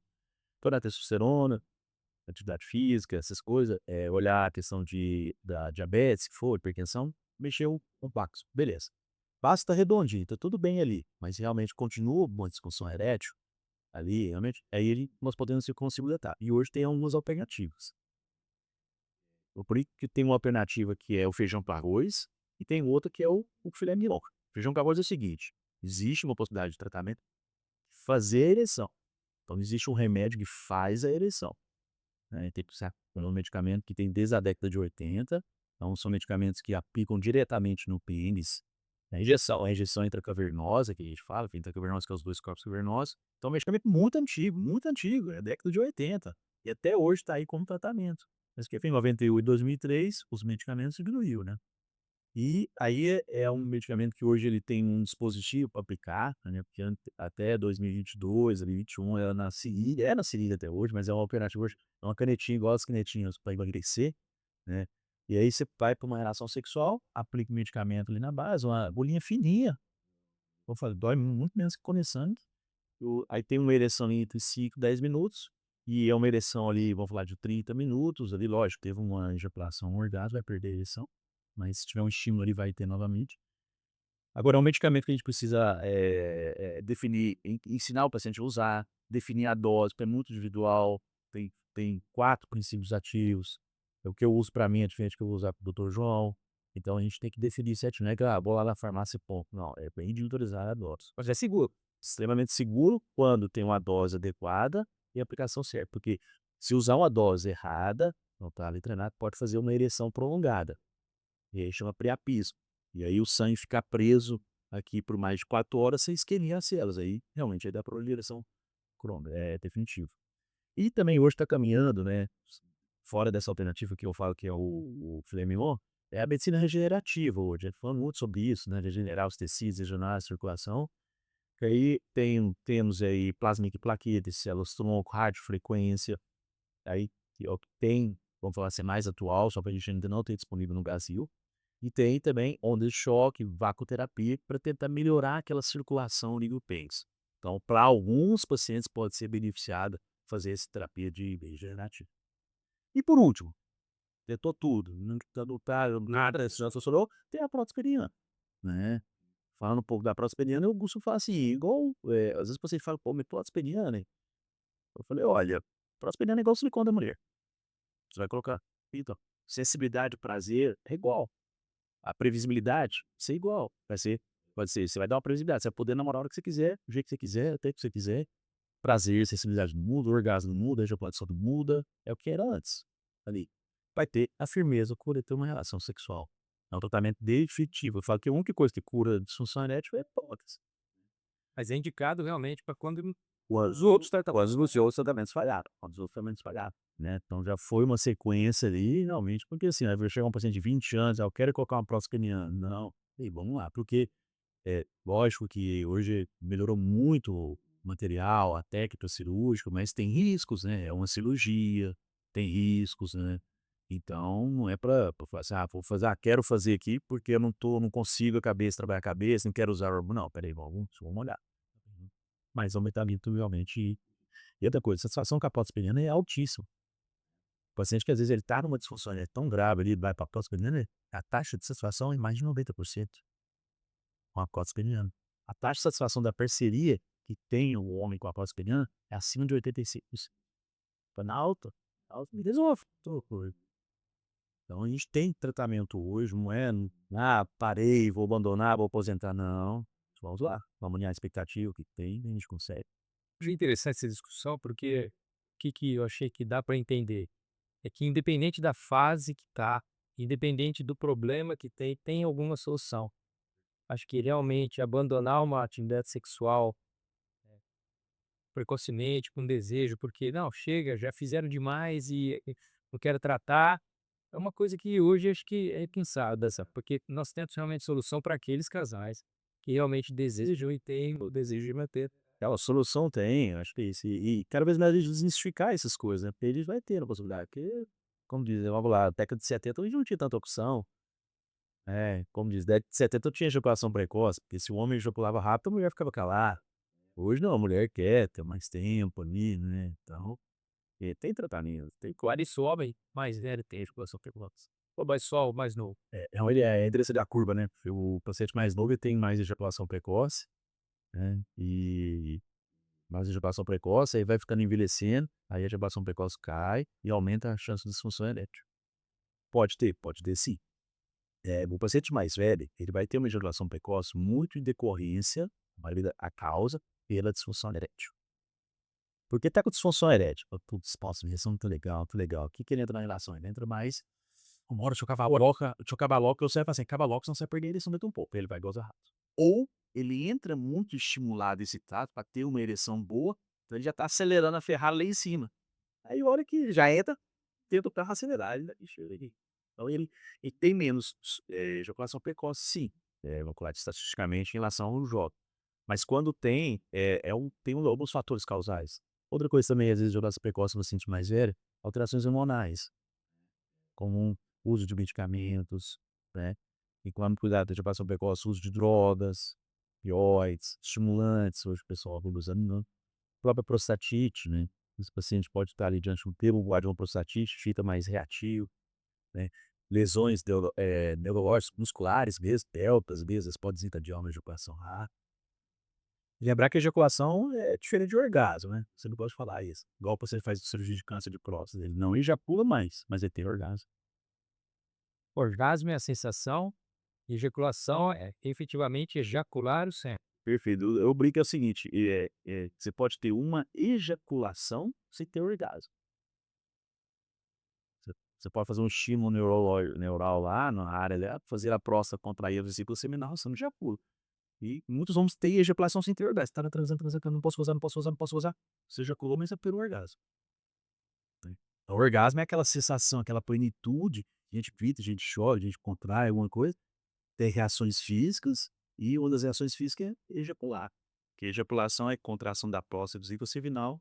toda a testosterona, atividade física, essas coisas, olhar a questão da diabetes, se for, hipertensão, mexeu um Paxo, beleza. Passo tá redondinho, tá tudo bem ali, mas realmente continua uma disfunção erétil ali, realmente, aí nós podemos ir com a segunda etapa. E hoje tem algumas alternativas. Por isso que tem uma alternativa que é o feijão com arroz e tem outra que é o filé mignon. Feijão com arroz é o seguinte, existe uma possibilidade de tratamento, fazer a ereção. Então existe um remédio que faz a ereção. Né, tem que usar um medicamento que tem desde a década de 80, então são medicamentos que aplicam diretamente no pênis, a injeção intracavernosa que a gente fala, que intracavernosa que é os 2 corpos cavernosos, então é um medicamento muito antigo, é década de 80 e até hoje está aí como tratamento. Mas que em 98 e 2003 os medicamentos diminuiu, né. E aí é um medicamento que hoje ele tem um dispositivo para aplicar, né, porque até 2022, ali 21 era na seringa, é na seringa até hoje, mas é uma alternativa hoje, é uma canetinha igual as canetinhas para emagrecer, né. E aí você vai para uma relação sexual, aplica o medicamento ali na base, uma agulhinha fininha, como eu falei, dói muito menos que começando. Aí tem uma ereção ali entre 5 e 10 minutos, e é uma ereção ali, vamos falar de 30 minutos ali, lógico, teve uma ejaculação, um orgasmo, vai perder a ereção, mas se tiver um estímulo ali vai ter novamente. Agora é um medicamento que a gente precisa, definir, ensinar o paciente a usar, definir a dose, porque é muito individual, tem 4 princípios ativos, o que eu uso para mim é diferente do que eu vou usar para o doutor João, então a gente tem que definir certinho, não é que: "Ah, vou lá na farmácia e ponto", não, é bem individualizada a dose. Mas é seguro. Extremamente seguro quando tem uma dose adequada e a aplicação certa, porque se usar uma dose errada, não está ali treinado, pode fazer uma ereção prolongada. E aí chama priapismo. E aí o sangue fica preso aqui por mais de 4 horas sem isquemia as células, aí realmente aí dá proliferação crônica, é definitivo. E também hoje está caminhando, né, fora dessa alternativa que eu falo que é o filé mignon, é a medicina regenerativa hoje, falando muito sobre isso, né, regenerar os tecidos, regenerar a circulação, que aí temos aí plasma plaquetas, células-tronco, radiofrequência, aí que é o que tem, vamos falar assim, mais atual, só que a gente ainda não tem disponível no Brasil. E tem também ondas de choque, vacoterapia, para tentar melhorar aquela circulação ali no pênis. Então, para alguns pacientes pode ser beneficiada fazer essa terapia de regenerativa. E por último, tentou tudo, não tá nada, já funcionou, tem a prótese periana, né. falando um pouco da próstata peniana, eu costumo falar assim, igual, às vezes o paciente fala: "Pô, mas próstata peniana, hein?" Eu falei: "Olha, próstata peniana é igual silicone da mulher, você vai colocar, então, sensibilidade, prazer é igual, a previsibilidade vai ser igual, pode ser, você vai dar uma previsibilidade, você vai poder namorar a hora que você quiser, do jeito que você quiser, até que você quiser, prazer, sensibilidade não muda, o orgasmo não muda, a ejaculação não muda, é o que era antes, ali. Vai ter a firmeza por ter uma relação sexual. É um tratamento definitivo, eu falo que a única coisa que cura a disfunção erétil é prótese. Mas é indicado realmente para quando Quando os outros tratamentos falharam, quando os outros tratamentos falharam, né, então já foi uma sequência ali, realmente, porque assim, aí vai chegar um paciente de 20 anos: "Ah, eu quero colocar uma próstata peniana", não, e vamos lá, porque lógico que hoje melhorou muito o material, a técnica cirúrgica, mas tem riscos, né, é uma cirurgia, tem riscos, né. Então não é pra falar assim: vou fazer, quero fazer aqui porque eu não consigo a cabeça trabalhar a cabeça, não quero usar hormônio", não, espera aí, vamos olhar. Mas é um medicamento realmente e outra coisa, a satisfação com a próstata peniana é altíssima. O paciente que às vezes ele tá numa disfunção erétil tão grave, ele vai pra próstata peniana, a taxa de satisfação é mais de 90% com a próstata peniana. A taxa de satisfação da parceria que tem o homem com a próstata peniana é acima de 85%. Tá alta, alta e resolve. Então a gente tem tratamento hoje, não é: parei, vou abandonar, vou aposentar", não. Vamos lá, vamos alinhar a expectativa, o que tem, a gente consegue. achei interessante essa discussão, porque o que eu achei que dá para entender é que independente da fase que tá, independente do problema que tem, tem alguma solução. Acho que realmente abandonar uma atividade sexual precocemente, com desejo, porque não, chega, já fizeram demais e não quero tratar, é uma coisa que hoje acho que é pensada, sabe? Porque nós temos realmente solução para aqueles casais que realmente desejam e têm o desejo de manter. É, a solução tem, eu acho que é isso. E cada vez mais desmistificar essas coisas, né, porque eles vai ter a possibilidade, porque, como dizem, vamos lá, década de 70 a gente não tinha tanta opção. É, como diz, década de 70 eu tinha ejaculação precoce, porque se o homem ejaculava rápido, a mulher ficava calada. Hoje não, a mulher quer ter mais tempo ali, né, então, tem tratamento, tem como. Claro, isso homem mais velho tem ejaculação precoce. Ou mais só o mais novo. É interessante a curva, né, o paciente mais novo ele tem mais ejaculação precoce, né, e mais ejaculação precoce, aí vai ficando envelhecendo, aí a ejaculação precoce cai e aumenta a chance de disfunção erétil. Pode ter sim. O paciente mais velho, ele vai ter uma ejaculação precoce muito em decorrência, a causa, pela disfunção erétil. Porque tá com disfunção erétil, fala: "Putz, nossa, minha ereção muito legal, muito legal". O que que ele entra na relação? Ele entra mais: "Vambora, deixa eu acabar logo", que eu sempre falo assim: "Acaba logo, senão você vai perder a ereção daqui a um pouco", ele vai gozar rápido. Ou ele entra muito estimulado, excitado, pra ter uma ereção boa, então ele já tá acelerando a Ferrari lá em cima. Aí a hora que já entra, tenta o carro acelerar, ele chega aqui. Então ele tem menos ejaculação precoce sim, calculado estatisticamente em relação ao jovem. Mas quando tem, tem alguns fatores causais. Outra coisa também, às vezes, ejaculação precoce no paciente mais velho, alterações hormonais, como uso de medicamentos, né, e quando cuidar da ejaculação precoce, uso de drogas, opioides, estimulantes, hoje o pessoal acaba usando, né, própria prostatite, né, esse paciente pode estar ali diante de um termo de uma prostatite, fica mais reativo, né, lesões neurológicas musculares mesmo, deltas mesmo, eles podem desencadear uma ejaculação rápida. E lembrar que a ejaculação é diferente de orgasmo, né, você não pode falar isso, igual você faz cirurgia de câncer de próstata, ele não ejacula mais, mas ele tem orgasmo. Orgasmo é a sensação, e ejaculação é efetivamente ejacular o sêmen. Perfeito, eu brinco é o seguinte, você pode ter uma ejaculação sem ter orgasmo. Você pode fazer um estímulo neural lá na área dela, fazer a próstata contrair a vesícula seminal, você não ejacula. E muitos homens têm ejaculação sem ter orgasmo, estava transando, transando, não posso gozar, não posso gozar, não posso gozar. Você ejaculou, mas é pelo orgasmo, né. O orgasmo é aquela sensação, aquela plenitude, a gente grita, a gente chora, a gente contrai alguma coisa, tem reações físicas, e uma das reações físicas é ejacular, que ejaculação é contração da próstata, vesícula seminal,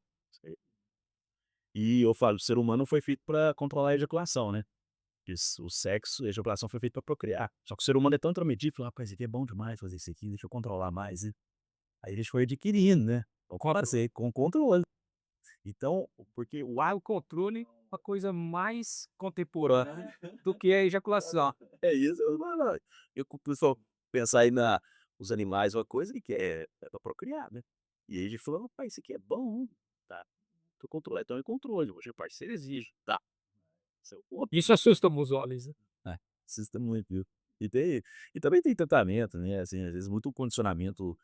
e eu falo, o ser humano foi feito para controlar a ejaculação, né. Isso, o sexo, a ejaculação foi feita para procriar. Só que o ser humano é tão intrometido, fala: "Rapaz, isso aqui é bom demais fazer isso aqui, deixa eu controlar mais", né. Aí a gente foi adquirindo, né, o prazer com controle. Então, porque O controle é uma coisa mais contemporânea do que a ejaculação. é isso, eu pessoal pensar aí os animais uma coisa, ele quer é pra procriar, né. E aí ele falou: "Rapaz, isso aqui é bom, tá, tô controlando, então é controle, hoje o parceiro exige, tá, seu corpo". Isso assusta os homens, né. É, assusta muito, viu. E tem e também tem tratamento, né, assim, às vezes muito condicionamento,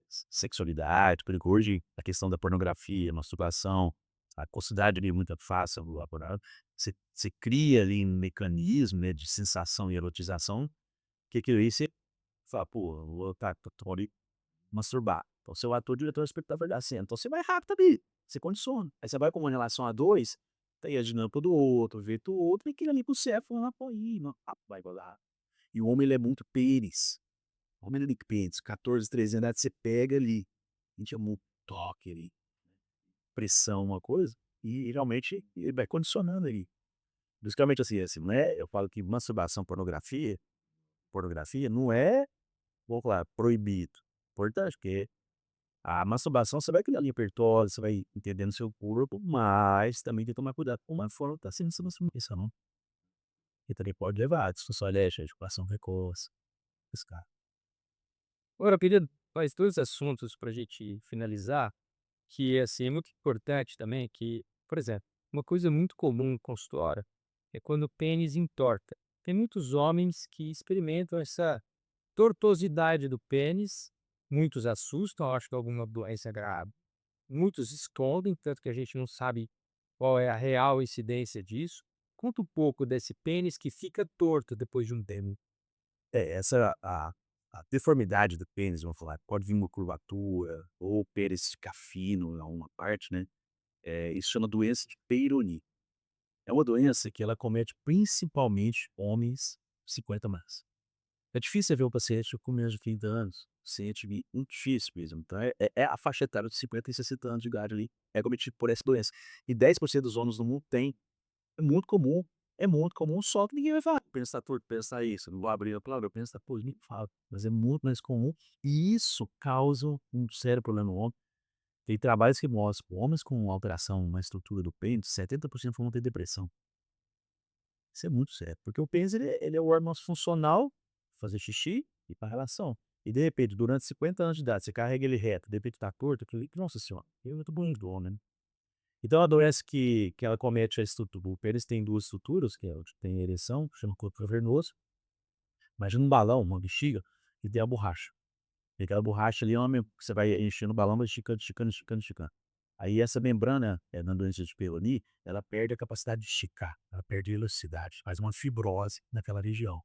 sexualidade, porque hoje a questão da pornografia, masturbação, a quantidade ali muito fácil, você cria ali um mecanismo, né, de sensação e erotização, que aquilo aí você fala: "Pô, vou tô ali masturbar". Então seu ator, diretor, espectador da cena, então você vai rápido ali, você condiciona. Aí você vai com uma relação a 2, tem a dinâmica do outro, vê do outro, e aquilo ali para o cérebro fala: "Pô, ih, não, vai rolar". E o homem ele é muito pênis, o homem ele é pênis, 14, 13 anos de idade, você pega ali, a gente é muito toque ali, pressão, uma coisa, e realmente ele vai condicionando ali. Principalmente assim, não é, eu falo que masturbação, pornografia não é, vamos lá, proibido. Importante, porque a masturbação você vai criar ali repertório, você vai entendendo seu corpo, mas também tem que tomar cuidado com uma forma que tá sendo essa masturbação, não, que também pode levar a disfunção erétil, ejaculação precoce, esse cara. Agora eu queria mais 2 assuntos para a gente finalizar, que, assim, é muito importante também que, por exemplo, uma coisa muito comum no consultório é quando o pênis entorta. Tem muitos homens que experimentam essa tortuosidade do pênis, muitos assustam, acham que é alguma doença grave, muitos escondem, tanto que a gente não sabe qual é a real incidência disso. Conta um pouco desse pênis que fica torto depois de um tempo. É, essa a deformidade do pênis, vamos falar, pode vir uma curvatura ou o pênis ficar fino em alguma parte, né, isso chama doença de Peyronie. É uma doença que ela comete principalmente homens 50 mais. É difícil você ver um paciente com menos de 30 anos, paciente muito difícil mesmo, então é a faixa etária de 50 e 60 anos de idade ali, é cometido por essa doença. E 10% dos homens no mundo tem, é muito comum, é muito comum, só que ninguém vai falar: "Pensa tá torto, pensa isso", não vou abrir a palavra, pensa, pô, ninguém fala, mas é muito mais comum, e isso causa um sério problema no homem. Tem trabalhos que mostram que homens com alteração na estrutura do pênis, 70% vão ter depressão. Isso é muito sério, porque o pênis ele é o órgão funcional, fazer xixi e para relação. E de repente, durante 50 anos de idade, você carrega ele reto, de repente tá torto, aquilo ali, nossa senhora, é muito bonito do homem, né. Então é uma doença que ela comete a estrutura, o pênis tem 2 estruturas, que é onde tem a ereção, chama corpo cavernoso. Imagina um balão, uma bexiga, e tem a borracha. E aquela borracha ali é uma você vai enchendo o balão, vai esticando, esticando, esticando, esticando. Aí essa membrana, na doença de Peyronie, ela perde a capacidade de esticar, ela perde elasticidade, faz uma fibrose naquela região.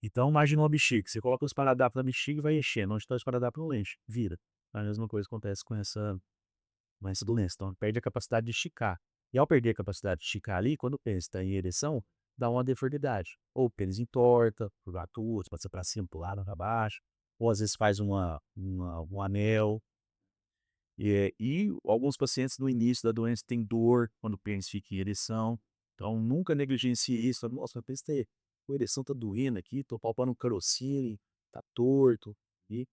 Então imagina uma bexiga, você coloca os esparadrapo na bexiga e vai enchendo, onde está o esparadrapo não enche, vira. A mesma coisa acontece com essa doença, então perde a capacidade de esticar. E ao perder a capacidade de esticar ali, quando o pênis está em ereção, dá uma deformidade. Ou o pênis entorta, curvatura, pode ser para cima, para o lado, para baixo, ou às vezes faz um anel. E alguns pacientes no início da doença têm dor quando o pênis fica em ereção, então nunca negligencie isso, fala: "Nossa, meu pênis a ereção tá doendo aqui, tô palpando um carocine, tá torto", e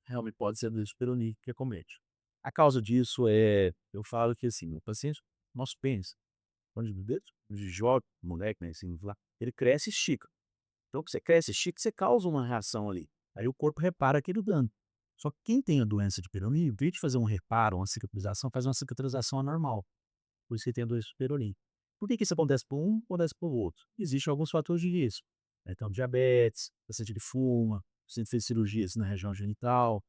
realmente pode ser a doença Peyronie que acomete. A causa disso eu falo que assim, o paciente, nosso pênis, onde o dedo de joga, moleque, né, assim, lá, ele cresce e estica. Então que você cresce, estica, você causa uma reação ali. Aí o corpo repara aquele dano. Só que quem tem a doença de Peyronie, em vez de fazer um reparo, uma cicatrização, faz uma cicatrização anormal. Por isso que tem a doença de Peyronie. Por que que isso acontece para um, acontece para o outro? Existem alguns fatores de risco, né, então diabetes, paciente que fuma, paciente fez cirurgias na região genital,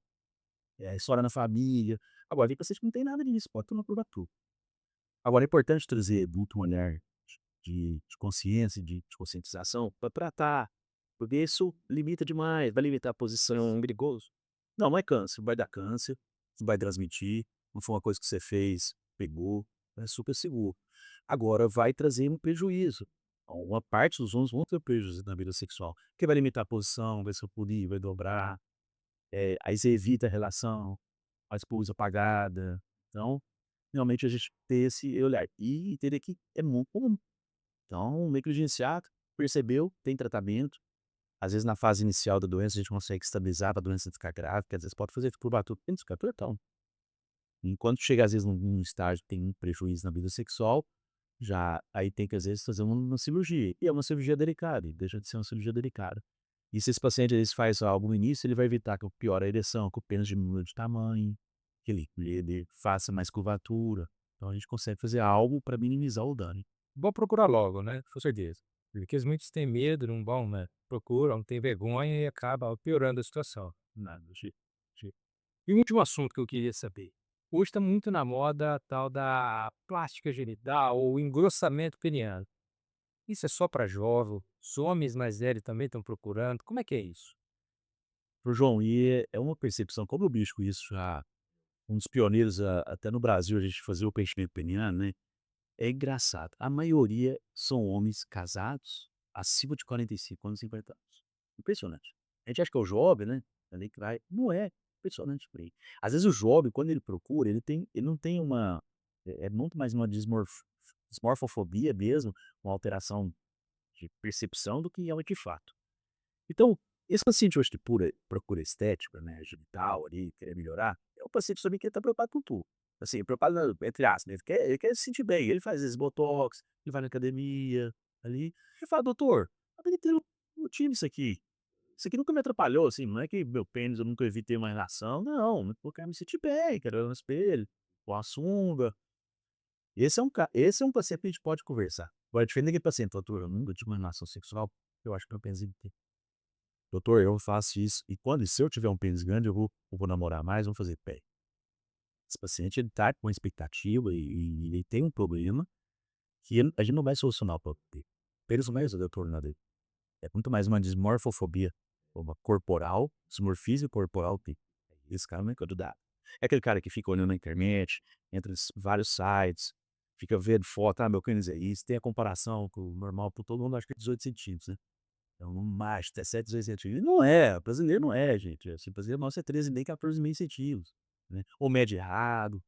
história na família. Agora tem paciente que não tem nada disso, pode tomar Curvatu. Agora é importante trazer muito um olhar de consciência, de conscientização para tratar, porque isso limita demais, vai limitar a posição, perigoso. Não, não é câncer, não vai dar câncer, não vai transmitir, não foi uma coisa que você fez, pegou, é super seguro. Agora vai trazer um prejuízo. Uma parte dos homens vão ter prejuízo na vida sexual, porque vai limitar a posição, vai sacudir, vai dobrar, aí você evita a relação, a esposa apagada. Então, realmente a gente ter esse olhar e entender que é muito comum. Então, negligenciado, percebeu, tem tratamento. Às vezes, na fase inicial da doença, a gente consegue estabilizar para a doença ficar grave, que às vezes pode fazer curvatura sem ficar tortão. Enquanto chega, às vezes, num estágio que tem um prejuízo na vida sexual, já aí tem que, às vezes, fazer uma cirurgia. E é uma cirurgia delicada, e deixa de ser uma cirurgia delicada. E se esse paciente ele faz algo no início, ele vai evitar que piore a ereção, que o pênis diminua de tamanho, que ele faça mais curvatura. Então a gente consegue fazer algo para minimizar o dano. Bom procurar logo, né, com certeza. Porque muitos têm medo, não vão, né, procuram, têm vergonha e acaba piorando a situação. Nada, E um último assunto que eu queria saber. Hoje está muito na moda a tal da plástica genital ou engrossamento peniano. Isso é só para jovem? Os homens mais velhos também estão procurando? Como é que é isso? Pro João, e é uma percepção, como eu bicho isso já um dos pioneiros até no Brasil, a gente fazia o preenchimento peniano, né, é engraçado, a maioria são homens casados acima de 45 anos, 50 anos. Impressionante. A gente acha que é o jovem, né, ali que vai não é, impressionante por aí. Às vezes o jovem, quando ele procura, ele não tem uma é muito mais uma dismorfofobia mesmo, uma alteração de percepção do que é o de fato. Então, esse paciente hoje que procura estética, né, genital ali, querer melhorar, é um paciente também que ele tá preocupado com tudo. Assim, preocupado entre aspas, né, ele quer se sentir bem, ele faz esse botox, ele vai na academia, ali, ele fala: "Doutor, a vida inteira eu tive isso aqui nunca me atrapalhou, assim, não é que meu pênis eu nunca evitei uma relação, não, eu quero me sentir bem, quero olhar no espelho, com a sunga". Esse é um paciente que a gente pode conversar. Agora diferente daquele paciente: "Doutor, eu nunca tive uma relação sexual, eu acho que meu pênis evitei". Doutor, eu faço isso e quando se eu tiver um pênis grande eu vou namorar mais, vamos fazer pé. Esse paciente ele tá com uma expectativa e ele tem um problema que a gente não vai solucionar o problema dele. Pênis não vai resolver o problema dele. É muito mais uma dismorfofobia, uma corporal, dismorfismo corporal que esse cara não é candidato. É aquele cara que fica olhando na internet, entra em vários sites, fica vendo foto, meu pênis é isso, tem a comparação com o normal, por todo mundo acha que é 18 centímetros, né? É um macho, 17, 18 centímetros. E não é, brasileiro não é, gente. Assim, brasileiro nosso é 13 nem 14,5 centímetros, né? Ou mede errado.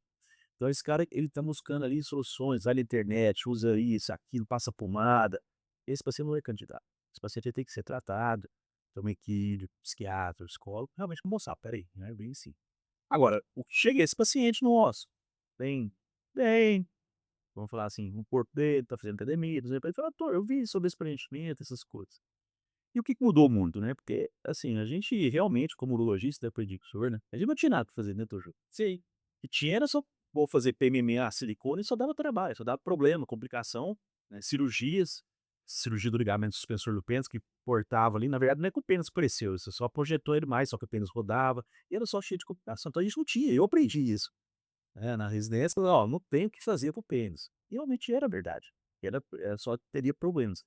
Então esse cara, ele tá buscando ali soluções, vai na internet, usa isso, aquilo, passa pomada. Esse paciente não é candidato. Esse paciente ele tem que ser tratado, tem uma equipe, psiquiatra, psicólogo, realmente pra mostrar, espera aí, não é bem assim. Agora, o que chega é esse paciente nosso, bem, vamos falar assim, o corpo dele, tá fazendo academia, ele fala: "Doutor, eu vi sobre esse preenchimento, essas coisas". E o que que mudou muito, né, porque, assim, a gente realmente como urologista, depois de professor, né, a gente não tinha nada pra fazer, né, doutor? Sim. Que tinha era só vou fazer PMMA, silicone, só dava trabalho, só dava problema, complicação, né, cirurgias, cirurgia do ligamento suspensor do pênis que cortava ali, na verdade não é que o pênis cresceu, você só projetou ele mais, só que o pênis rodava, e era só cheio de complicação, então a gente não tinha, eu aprendi isso, né, na residência, "Ó, não tem o que fazer para o pênis", e realmente era verdade, só teria problemas.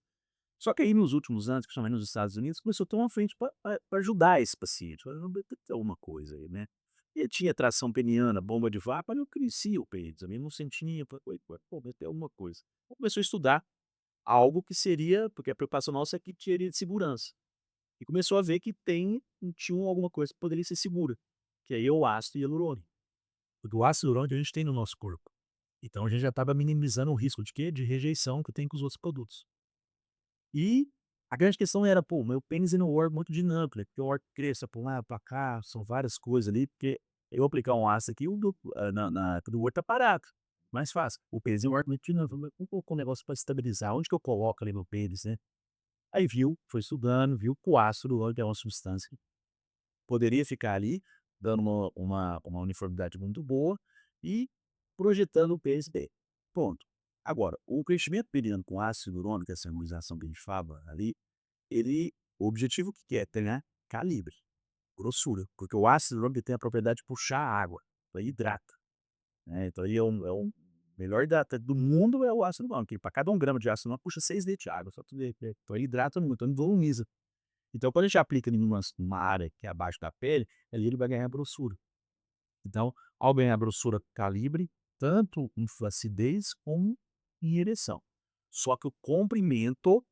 Só que aí nos últimos anos, principalmente nos Estados Unidos, começou a ter uma frente para ajudar esse paciente, falei: "Não, tem que ter alguma coisa aí, né". Ele tinha tração peniana, bomba de vácuo, mas não crescia o pênis, também não sentia, falei: "Ué, pô, mas tem alguma coisa". Começou a estudar algo que seria porque a preocupação nossa é que teria de segurança. E começou a ver que tinha alguma coisa que poderia ser segura, que aí é o ácido hialurônico. Porque o ácido hialurônico a gente tem no nosso corpo. Então a gente já estava minimizando o risco de quê? De rejeição que tem com os outros produtos. E a grande questão era, pô, meu pênis é um órgão muito dinâmico, né, porque o órgão cresça pra lá, pra cá, são várias coisas ali, porque eu aplicar um ácido aqui, quando o outro tá parado, mais fácil. O pênis é um órgão muito dinâmico, mas como colocar um negócio pra estabilizar, onde que eu coloco ali meu pênis, né? Aí viu, foi estudando, viu que o ácido hialurônico é uma substância que poderia ficar ali, dando uma uniformidade muito boa e projetando o pênis bem. Ponto. Agora, o crescimento peniano com ácido hialurônico, essa harmonização que a gente fala ali, o objetivo que é? Treinar calibre, grossura, porque o ácido hialurônico tem a propriedade de puxar a água, então ele hidrata, né, então ele é um melhor hidratante do mundo é o ácido hialurônico, que para cada 1 grama de ácido hialurônico puxa 6 litros de água, só tu ver, né, então ele hidrata muito, então ele volumiza. Então quando a gente aplica em uma área que é abaixo da pele, ali ele vai ganhar grossura. Então, ao ganhar grossura, calibre, tanto em flacidez como em ereção. Só que o comprimento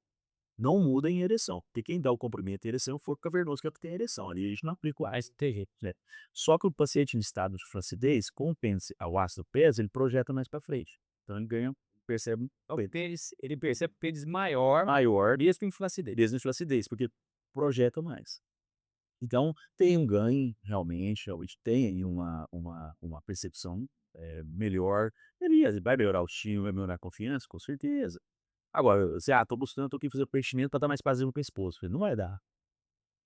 não muda em ereção, porque quem dá o comprimento em ereção é o forco cavernoso, que é o que tem ereção, ali a gente não aplica o Mas ácido, tem né. Só que o paciente em estado de flacidez, com o ácido pesa, ele projeta mais para frente, então ele ganha percebe o aumento pênis, ele percebe pênis maior, maior mesmo em flacidez. mesmo em flacidez, porque projeta mais. Então tem um ganho realmente tem aí uma percepção, melhor, ele vai melhorar o estímulo, vai melhorar a confiança, com certeza. Agora, você: "Ah, tô buscando, tô aqui fazer o preenchimento pra dar mais prazer no pescoço", falei: "Não vai dar".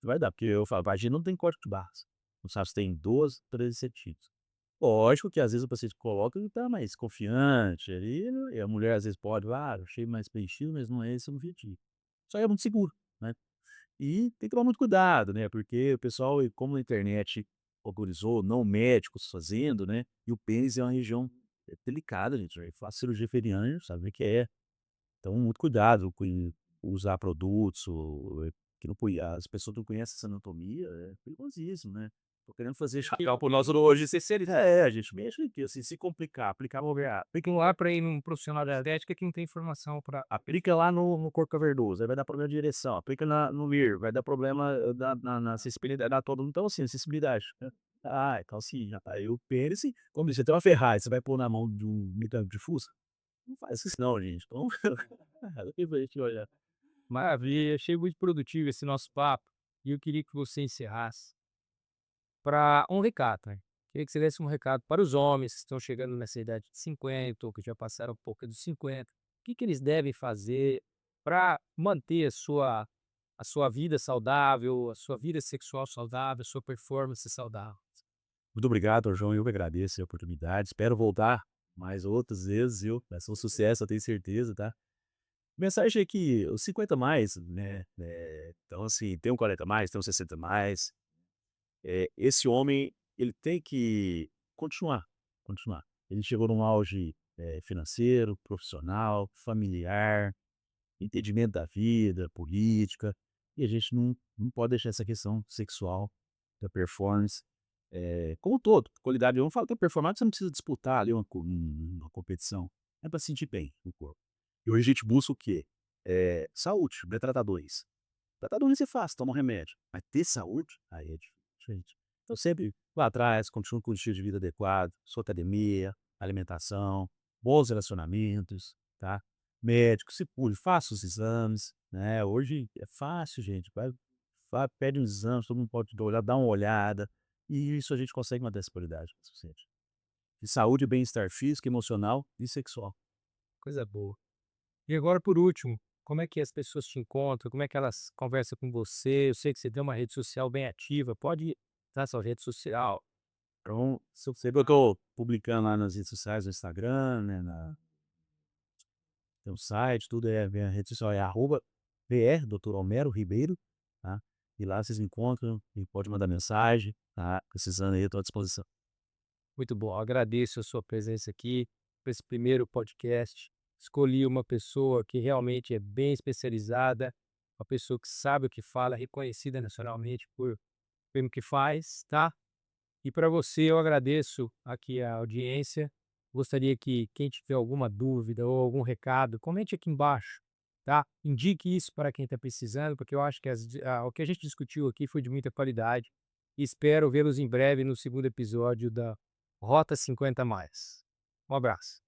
vai dar, porque eu falo, vagina não tem código de barras, não sabe se tem 12, 13 centímetros. Lógico que às vezes o paciente coloca e tá mais confiante ali, né, e a mulher às vezes pode: "Ah, achei mais preenchido, mas não é esse o objetivo". Só é muito seguro, né. E tem que tomar muito cuidado, né, porque o pessoal, e como a internet autorizou não médicos fazendo, né, e o pênis é uma região, delicada, gente, aí faz cirurgia periana, a gente sabe o que é. Então muito cuidado com usar produtos ou que não conhe as pessoas não conhecem essa anatomia, é perigosíssimo, né. Tô querendo fazer chapéu para o nosso hoje a gente mexe aqui, assim, se complicar, aplicar qualquer Fiquem lá para ir num profissional da estética que não tem informação para. aplica lá no corpo cavernoso, aí vai dar problema de ereção, aplica no mir, vai dar problema na sensibilidade, na todo então assim, sensibilidade, né. Ah, então assim, aí o pênis, como você tem uma Ferrari, você vai pôr na mão de um mecânico de Fusca? Não faz isso não, gente. Então, o que pra gente olhar. Maravilha, achei muito produtivo esse nosso papo e eu queria que você encerrasse para um recado, né. Queria que você desse um recado para os homens que estão chegando nessa idade de 50 ou que já passaram um pouco dos 50. O que que eles devem fazer para manter a sua vida saudável, a sua vida sexual saudável, a sua performance saudável? Muito obrigado, João, eu que agradeço a oportunidade, espero voltar mais outras vezes, viu. Vai ser um sucesso, eu tenho certeza, tá. Mensagem é que os 50 mais, né, então assim, tem um 40 mais, tem um 60 mais, esse homem, ele tem que continuar, continuar. Ele chegou num auge, financeiro, profissional, familiar, entendimento da vida, política, e a gente não pode deixar essa questão sexual, da performance, como um todo, qualidade, eu não falo que a performance você não precisa disputar ali uma competição, é para sentir bem o corpo. E hoje a gente busca o quê? Saúde, B-tratadores. Tratadores é fácil, toma um remédio, mas ter saúde, aí é diferente. Então sempre lá atrás, continua com um estilo de vida adequado, sua academia, alimentação, bons relacionamentos, tá? Médico, se cuide, faça os exames, né? Hoje é fácil, gente. Vai, pede uns exames, todo mundo pode dar uma olhada, dá uma olhada, e isso a gente consegue manter essa qualidade suficiente. De saúde, bem-estar físico, emocional e sexual. Coisa boa. E agora por último, como é que as pessoas te encontram? Como é que elas conversam com você? Eu sei que você tem uma rede social bem ativa, pode dar sua rede social. Então, sempre eu estou publicando lá nas redes sociais, no Instagram, né, tem um site, tudo minha rede social é arroba br Dr. Homero Ribeiro, tá? E lá vocês me encontram e pode mandar mensagem, tá? Precisando aí, eu estou à disposição. Muito bom, agradeço a sua presença aqui para esse primeiro podcast. Escolhi uma pessoa que realmente é bem especializada, uma pessoa que sabe o que fala, reconhecida nacionalmente pelo que faz, tá? E para você eu agradeço aqui a audiência. Gostaria que quem tiver alguma dúvida ou algum recado, comente aqui embaixo, tá? Indique isso para quem está precisando, porque eu acho que o que a gente discutiu aqui foi de muita qualidade. E espero vê-los em breve no segundo episódio da Rota 50 Mais. Um abraço.